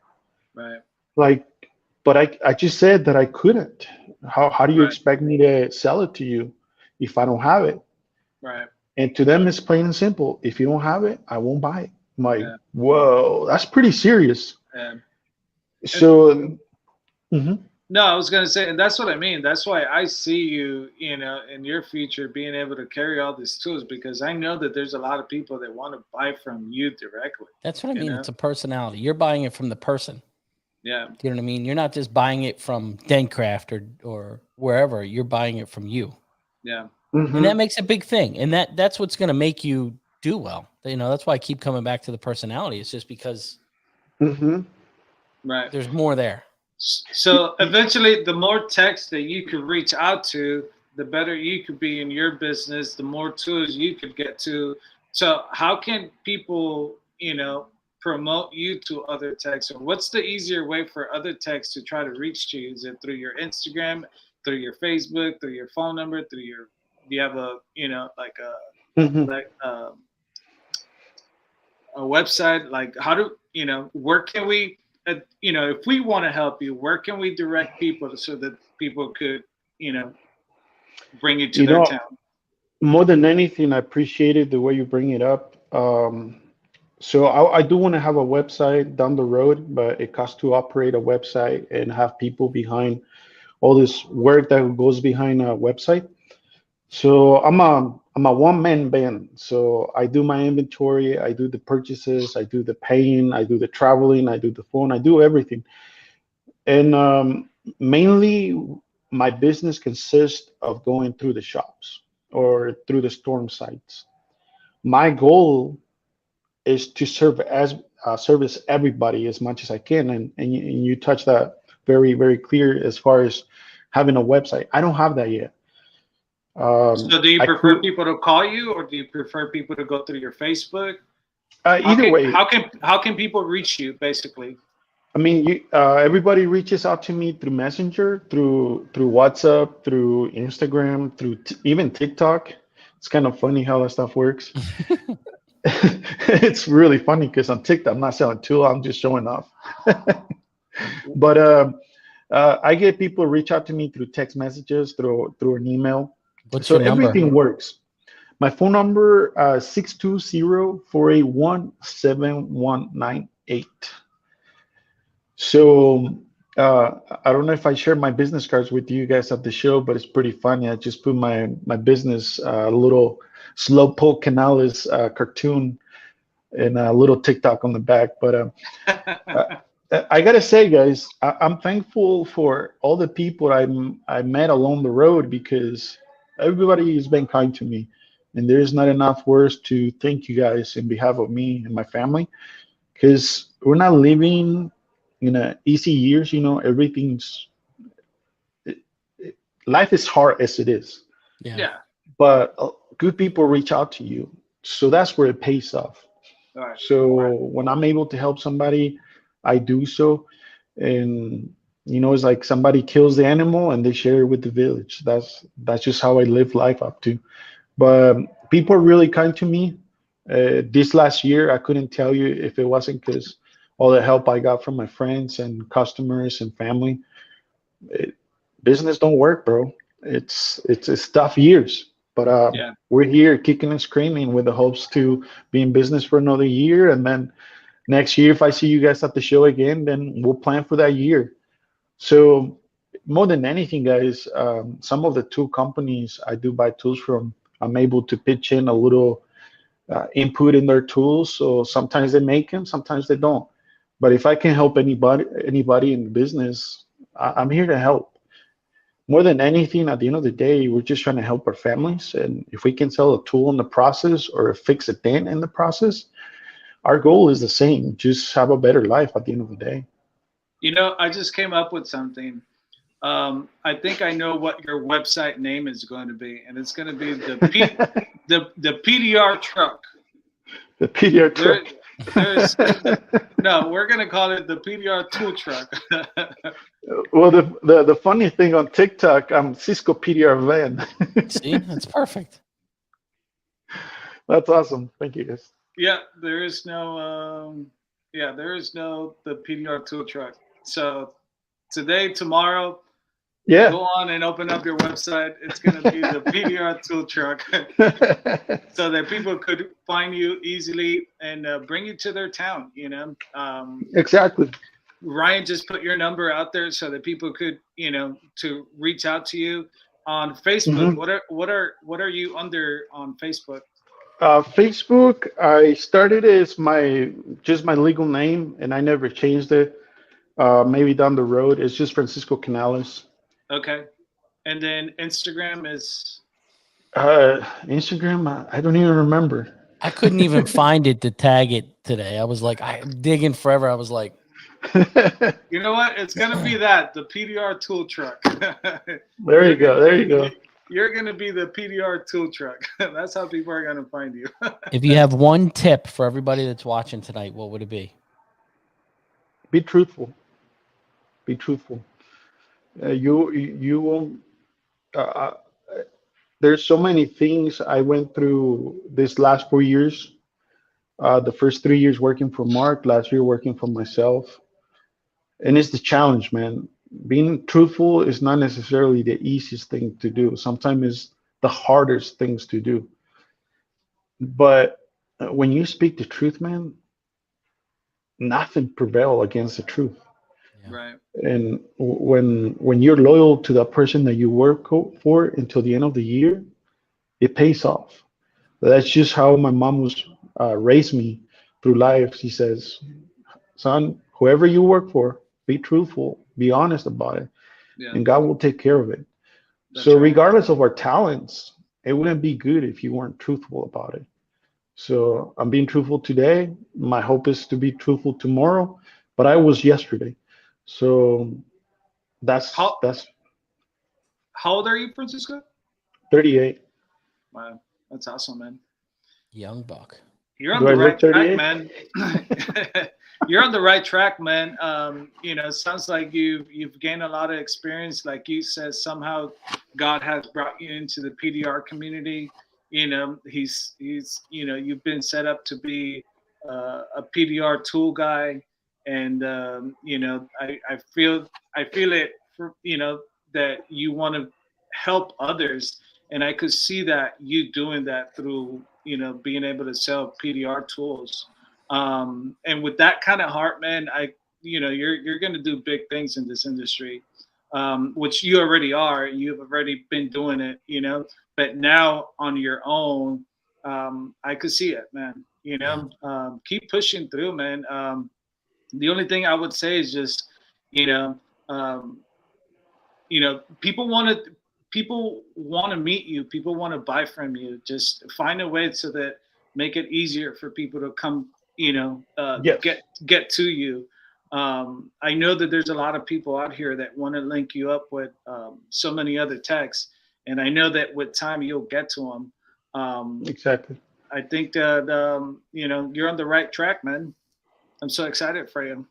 Right. Like, but I just said that I couldn't. How do you Right. expect me to sell it to you if I don't have it? Right. And to them, it's plain and simple. If you don't have it, I won't buy it. I'm like, Yeah. whoa, that's pretty serious. Yeah. So, mhm. No, I was going to say, and that's what I mean. That's why I see you, you know, in your future being able to carry all these tools, because I know that there's a lot of people that want to buy from you directly. That's what I mean. know? It's a personality. You're buying it from the person. Yeah. You know what I mean? You're not just buying it from Dentcraft or wherever. You're buying it from you. Yeah. And that makes a big thing. And that's what's going to make you do well. You know, that's why I keep coming back to the personality. It's just because Right. there's more there. So eventually, the more techs that you could reach out to, the better you could be in your business, the more tools you could get to. So how can people, you know, promote you to other techs? Or what's the easier way for other techs to try to reach you? Is it through your Instagram, through your Facebook, through your phone number, through your, do you have a, you know, like a website? Like how do, you know, where can we, you know, if we want to help you, where can we direct people so that people could, you know, bring you to their town? More than anything, I appreciated the way you bring it up. So I do want to have a website down the road, but it costs to operate a website and have people behind all this work that goes behind a website. So I'm a one-man band. So I do my inventory, I do the purchases, I do the paying, I do the traveling, I do the phone, I do everything. And mainly my business consists of going through the shops or through the storm sites. My goal is to service everybody as much as I can, and you touch that very, very clear as far as having a website. I don't have that yet. So do you prefer people to call you, or do you prefer people to go through your Facebook? Either way. How can people reach you, basically? I mean, everybody reaches out to me through Messenger, through WhatsApp, through Instagram, through even TikTok. It's kind of funny how that stuff works. It's really funny because on TikTok, I'm not selling tool, I'm just showing off. But I get people reach out to me through text messages, through an email. What's So your number? everything works. My phone number 620-481-7198. So I don't know if I shared my business cards with you guys at the show, but it's pretty funny. I just put my business little Slowpoke Canales cartoon and a little TikTok on the back. But I gotta say, guys, I'm thankful for all the people I met along the road because everybody has been kind to me, and there's not enough words to thank you guys in behalf of me and my family because we're not living in a easy years. You know, everything's life is hard as it is, Yeah. Yeah. but good people reach out to you, so that's where it pays off. All right. So when I'm able to help somebody, I do so. And it's like somebody kills the animal and they share it with the village. That's just how I live life up to. But people are really kind to me. This last year, I couldn't tell you if it wasn't because all the help I got from my friends and customers and family. Business don't work, bro. It's tough years, but Yeah. we're here kicking and screaming with the hopes to be in business for another year, and then next year, if I see you guys at the show again, then we'll plan for that year. So more than anything, guys, some of the tool companies I do buy tools from, I'm able to pitch in a little input in their tools. So sometimes they make them, sometimes they don't. But if I can help anybody in the business, I'm here to help. More than anything, at the end of the day, we're just trying to help our families. And if we can sell a tool in the process or fix a dent in the process, our goal is the same. Just have a better life at the end of the day. I just came up with something. I think I know what your website name is going to be, and it's going to be the PDR truck. The PDR truck. No, we're going to call it the PDR tool truck. Well, the funny thing on TikTok, I'm Cisco PDR van. See, that's perfect. That's awesome. Thank you, guys. Yeah, there is no the PDR tool truck. So today, tomorrow, Yeah. go on and open up your website. It's going to be the PDR tool truck so that people could find you easily and bring you to their town, Exactly. Ryan just put your number out there so that people could, to reach out to you on Facebook. Mm-hmm. What are you under on Facebook? Facebook, I started as my legal name, and I never changed it. Maybe down the road, it's just Francisco Canales. Okay. And then Instagram is Instagram, I don't even remember. I couldn't even find it to tag it today. I was like, I'm digging forever. I was like, you know what? It's gonna be the PDR tool truck. There you go. You're gonna be the PDR tool truck. That's how people are gonna find you. if you have one tip for everybody that's watching tonight, what would it be? Be truthful. Be truthful. You won't. There's so many things I went through this last 4 years. The first 3 years working for Mark, last year working for myself, and it's the challenge, man. Being truthful is not necessarily the easiest thing to do. Sometimes it's the hardest things to do. But when you speak the truth, man, nothing prevail against the truth. Yeah. Right. And when you're loyal to the person that you work for until the end of the year, it pays off. That's just how my mom was raised me through life. She says, "Son, whoever you work for, be truthful, be honest about it, Yeah. and God will take care of it." That's So right. regardless of our talents, it wouldn't be good if you weren't truthful about it. So I'm being truthful today. My hope is to be truthful tomorrow, but I was yesterday. So that's How old are you, Francisco? 38. Wow, that's awesome, man. Young buck. You're on Do the I right look track, 38? man. You're on the right track, man. You know, it sounds like you've gained a lot of experience. Like you said, somehow God has brought you into the PDR community. You know, he's you know, you've been set up to be a PDR tool guy, and you know, I feel it for, you know, that you want to help others, and I could see that you doing that through, you know, being able to sell PDR tools. And with that kind of heart, man, you know, you're going to do big things in this industry, which you already are. You've already been doing it, you know, but now on your own, I could see it, man. You know, keep pushing through, man. The only thing I would say is just, you know, people want to meet you. People want to buy from you. Just find a way so that make it easier for people to come, you know, Yes. get to you. I know that there's a lot of people out here that want to link you up with so many other techs, and I know that with time you'll get to them. Exactly. I think that you know, you're on the right track, man. I'm so excited for you.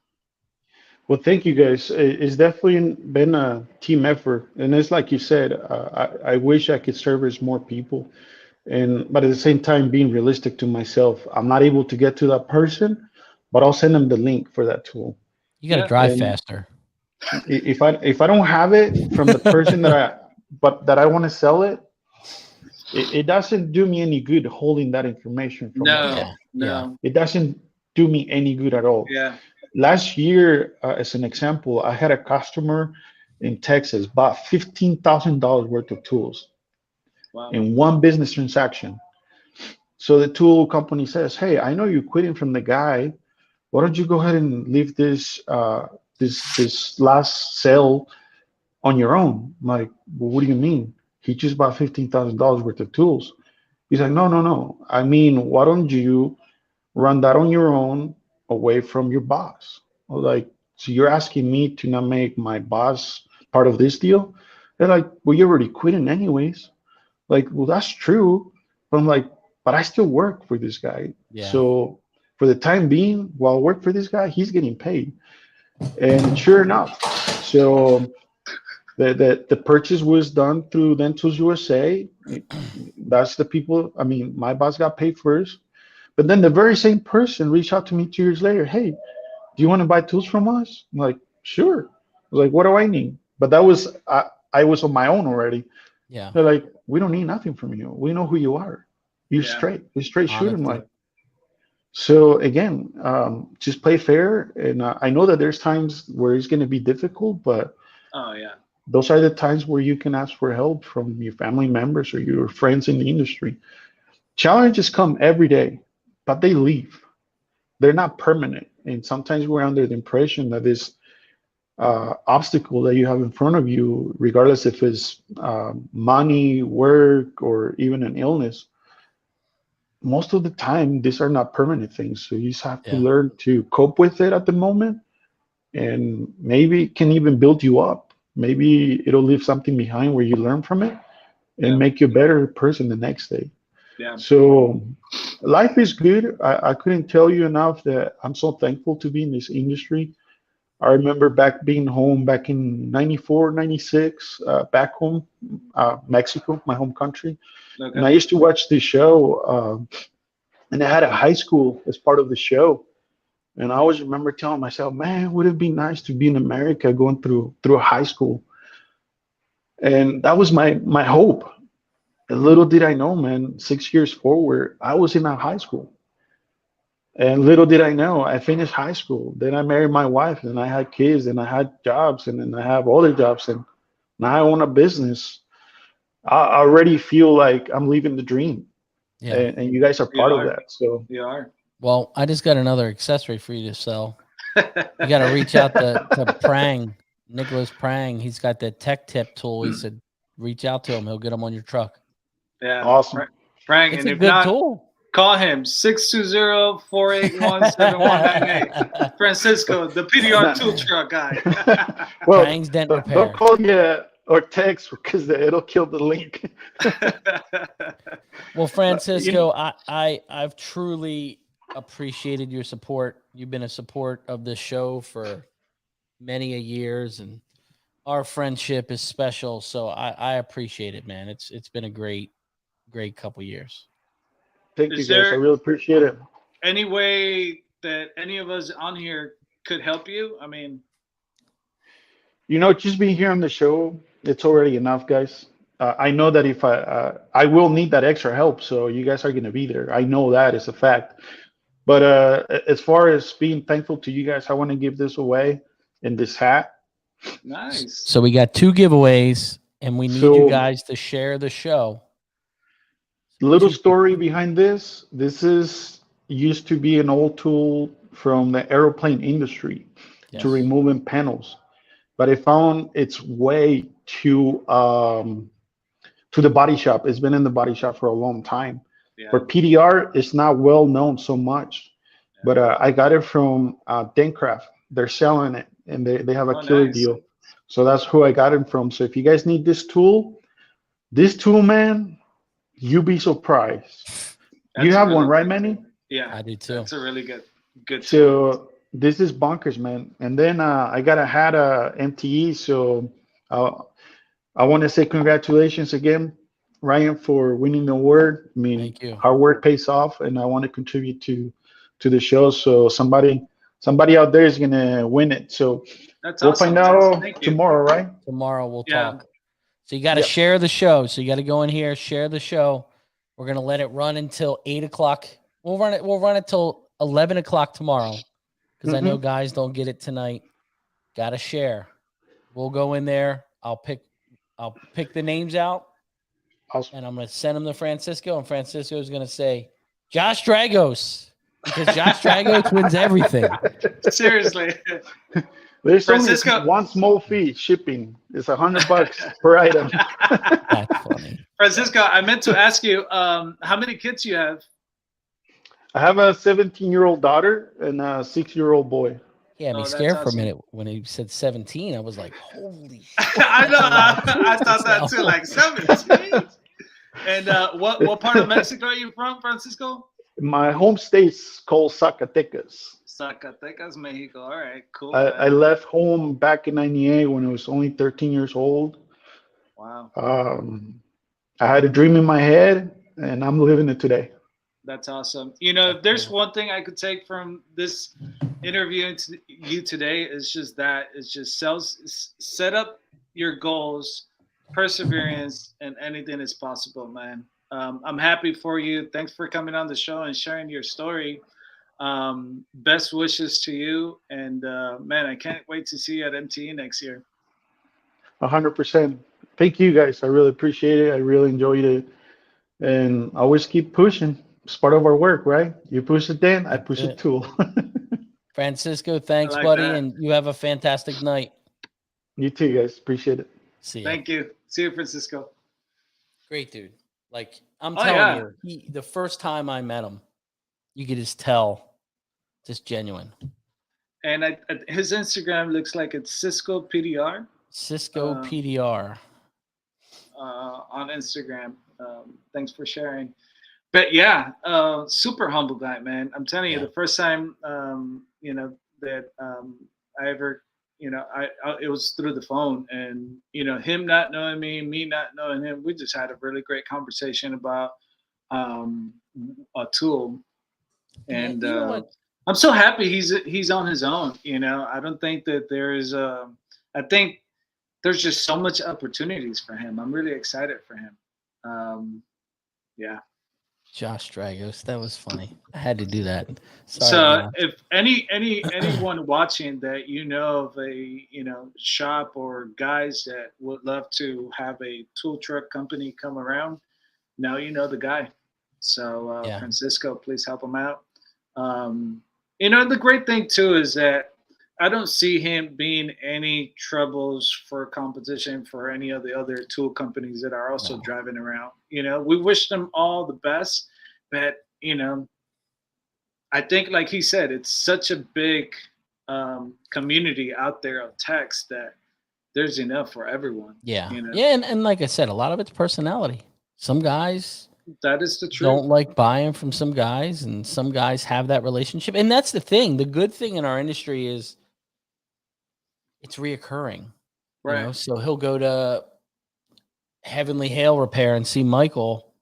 Well, thank you guys. It's definitely been a team effort, and it's like you said. I wish I could service more people, but at the same time, being realistic to myself, I'm not able to get to that person, but I'll send them the link for that tool. You got to Yeah. drive And faster. if I don't have it from the person that I want to sell it, it doesn't do me any good holding that information from No, myself. no, It doesn't do me any good at all. yeah, Last year, as an example, I had a customer in Texas bought $15,000 worth of tools wow, in one business transaction. So the tool company says, "Hey, I know you're quitting from the guy. Why don't you go ahead and leave this last sale on your own?" I'm like, well, what do you mean? He just bought $15,000 worth of tools. He's like, no, no, no. I mean, why don't you run that on your own away from your boss? I was like, so you're asking me to not make my boss part of this deal? They're like, well, you're already quitting anyways. Like, well, that's true. But I'm like, but I still work for this guy. Yeah. So for the time being, while I work for this guy, he's getting paid. And sure enough, so the purchase was done through Dentals USA. That's the people. I mean, my boss got paid first, but then the very same person reached out to me 2 years later. Hey, do you want to buy tools from us? I'm like, sure. I was like, what do I need? But that was I was on my own already. Yeah. They're like, we don't need nothing from you. We know who you are. You're Yeah. straight. You're straight shooting. Honestly. Like, so again, just play fair. And I know that there's times where it's going to be difficult, but oh yeah, those are the times where you can ask for help from your family members or your friends in the industry. Challenges come every day, but they leave. They're not permanent. And sometimes we're under the impression that this obstacle that you have in front of you, regardless if it's money, work, or even an illness, most of the time, these are not permanent things. So you just have to Yeah. learn to cope with it at the moment. And maybe it can even build you up. Maybe it'll leave something behind where you learn from it and Yeah. make you a better person the next day. yeah, So life is good. I couldn't tell you enough that I'm so thankful to be in this industry. I remember being home back in 94, 96, back home, Mexico, my home country. And I okay, used to watch this show, and I had a high school as part of the show. And I always remember telling myself, man, would it be nice to be in America going through a high school? And that was my hope. And little did I know, man, 6 years forward, I was in a high school. And little did I know, I finished high school. Then I married my wife, and I had kids, and I had jobs, and then I have other jobs, and now I own a business. I already feel like I'm living the dream, Yeah. and you guys are You part of are. that. So you are. Well, I just got another accessory for you to sell. You got to reach out to Prang, Nicholas Prang. He's got that tech tip tool. He said, reach out to him. He'll get them on your truck. Yeah, awesome. Frank, It's and a if good not, tool. call him 620-481-7198. Francisco, the PDR tool truck guy. Well, Prang's Dent don't Repair. call you or text because it'll kill the link. Well, Francisco, I've truly appreciated your support. You've been a support of this show for many a years, and our friendship is special. So I appreciate it, man. It's been a great couple years. Thank you Is guys. I there really appreciate it. any way that any of us on here could help you? I mean, Just being here on the show, it's already enough, guys. I know that if I will need that extra help, so you guys are gonna be there. I know that is a fact. But as far as being thankful to you guys, I want to give this away in this hat. nice. So we got 2 giveaways, and we need you So, guys to share the show. little 2 story behind this. This is used to be an old tool from the aeroplane industry Yes. to removing panels, but I found its way to the body shop. It's been in the body shop for a long time. Yeah. But PDR is not well known so much. But I got it from Dentcraft. They're selling it, and they have a Oh, killer nice. deal. So that's who I got it from. So if you guys need this tool, man, you'll be surprised. You That's have really one, right, good. Manny? Yeah, I do too. that's a really good tool. So this is bonkers, man. And then I got a hat MTE. So I want to say congratulations again, Ryan, for winning the award. I mean, Thank you. hard work pays off, and I want to contribute to the show. So somebody out there is gonna win it. So That's we'll awesome. find out Thank you. tomorrow, right? Tomorrow we'll Yeah. talk. So you got to Yep. share the show. So you got to go in here, share the show. We're gonna let it run until 8 o'clock. We'll run it till 11 o'clock tomorrow, because I know guys don't get it tonight. Got to share. We'll go in there. I'll pick the names out, and I'm gonna send them to Francisco, and Francisco is gonna say Josh Dragos, because Josh Dragos wins everything. Seriously. There's Francisco- only one small fee shipping. It's $100 per item. That's funny. Francisco, I meant to ask you, how many kids you have? I have a 17-year-old daughter and a 6-year-old boy. He had me Oh, that's scared for a awesome. minute when he said 17. I was like, holy shit. I know. I thought that too, like 17. And what part of Mexico are you from, Francisco? My home state's called Zacatecas. Zacatecas, Mexico. All right, cool. I left home back in '98 when I was only 13 years old. Wow, I had a dream in my head, and I'm living it today. that's awesome. If there's one thing I could take from this interview to you today, is just set up your goals, perseverance, and anything is possible, man. I'm happy for you. Thanks for coming on the show and sharing your story. Best wishes to you, and man, I can't wait to see you at MTE next year. 100%. Thank you, guys. I really appreciate it. I really enjoyed it, and always keep pushing. It's part of our work, right? You push a dent, I push a tool. Francisco, thanks, like buddy, that. and you have a fantastic night. You too, guys. Appreciate it. See you. Thank you. See you, Francisco. Great dude. Like, I'm Oh, telling yeah. you, the first time I met him, you could just tell, just genuine. And his Instagram looks like it's Cisco PDR Cisco PDR. on Instagram. Thanks for sharing. But yeah, super humble guy, man. I'm telling you, Yeah. the first time, that I ever, it was through the phone, and him not knowing me not knowing him, we just had a really great conversation about a tool, and you know what? I'm so happy he's on his own. I don't think that there's I think there's just so much opportunities for him. I'm really excited for him. Yeah. Josh Dragos. That was funny. I had to do that. Sorry, So Josh. if anyone watching that of a shop or guys that would love to have a tool truck company come around, now you know the guy. So Yeah. Francisco, please help him out. The great thing too is that I don't see him being any troubles for competition for any of the other tool companies that are also No. driving around. We wish them all the best, but I think, like he said, it's such a big community out there of techs that there's enough for everyone. Yeah. You know? Yeah. And like I said, a lot of it's personality. Some guys That is the truth. don't like buying from some guys, and some guys have that relationship. And that's the thing. The good thing in our industry is it's reoccurring. Right. You know? So he'll go to Heavenly Hail Repair and see Michael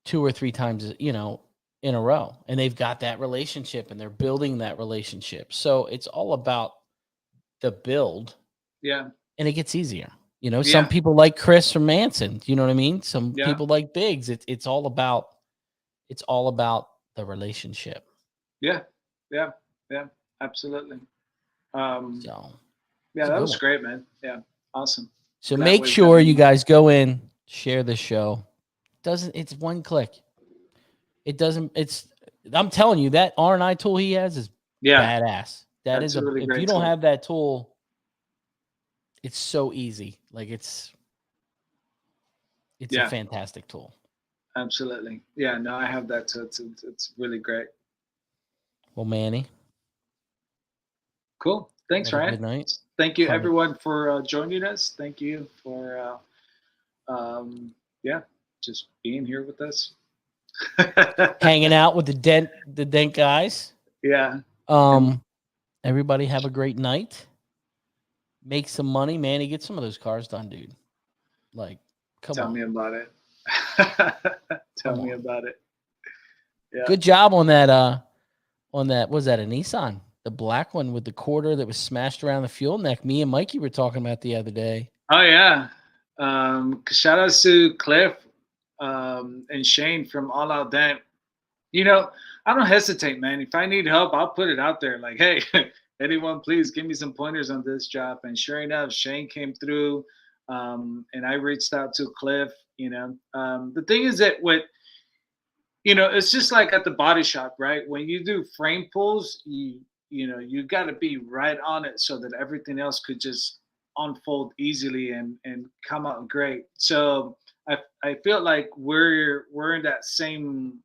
2 or 3 times, you know, in a row. And they've got that relationship and they're building that relationship. So it's all about the build. Yeah. And it gets easier. You know, Yeah. some people like Chris from Manson. You know what I mean? Some Yeah. people like Biggs. It's all about the relationship. Yeah. Yeah. Yeah. Absolutely. So Yeah, a that good was one. great, man. Yeah. Awesome. So Glad make we've sure been- you guys go in, share the show. It's one click. It doesn't, I'm telling you, that R&I tool he has is Yeah. badass. That's a really if great you don't tool. have that tool, it's so easy. Like it's Yeah. a fantastic tool. Absolutely. Yeah, no, I have that too. It's really great. Well, Manny. Cool. Thanks, Have a Ryan. good night. Thank you, Honey. everyone, for joining us. Thank you for, just being here with us. Hanging out with the Dent guys. Yeah. Everybody have a great night. Make some money, Manny. Get some of those cars done, dude. Like, come Tell on. me about it. Tell me about it. Yeah. Good job on that. Was that a Nissan? The black one with the quarter that was smashed around the fuel neck. Me and Mikey were talking about the other day. Oh yeah. Shout out to Cliff and Shane from All Out Dent. You know, I don't hesitate, man. If I need help, I'll put it out there. Like, hey, anyone, please give me some pointers on this job. And sure enough, Shane came through, and I reached out to Cliff. You know, the thing is that it's just like at the body shop, right? When you do frame pulls, you got to be right on it so that everything else could just unfold easily and come out great. So I feel like we're in that same,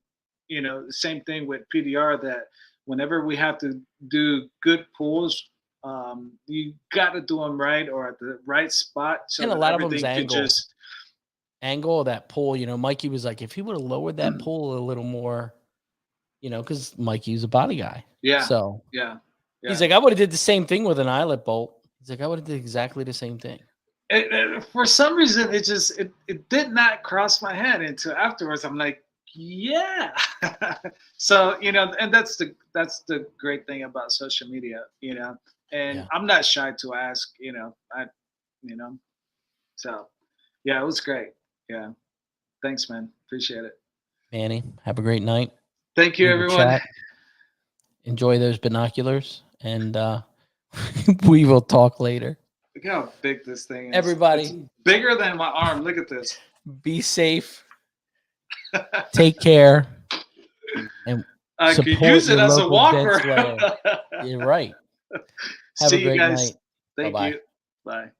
the same thing with PDR, that whenever we have to do good pulls, you got to do them right or at the right spot. So And a that lot of them's everything could angle. just Angle of that pull, Mikey was like, if he would have lowered that pull a little more, because Mikey's a body guy. Yeah. So yeah. He's like, I would have did the same thing with an eyelet bolt. He's like, I would have did exactly the same thing. For some reason, it did not cross my head until afterwards. I'm like, yeah. So and that's the great thing about social media, and Yeah. I'm not shy to ask, so yeah, it was great. Yeah, thanks, man. Appreciate it. Manny, have a great night. Thank you, Leave a everyone. chat. Enjoy those binoculars, and we will talk later. Look how big this thing is. Everybody. It's bigger than my arm. Look at this. Be safe. Take care. And I could support use it your as a local walker. dent slayer. You're right. Have See a great you guys. night. Thank Bye-bye. you. Bye.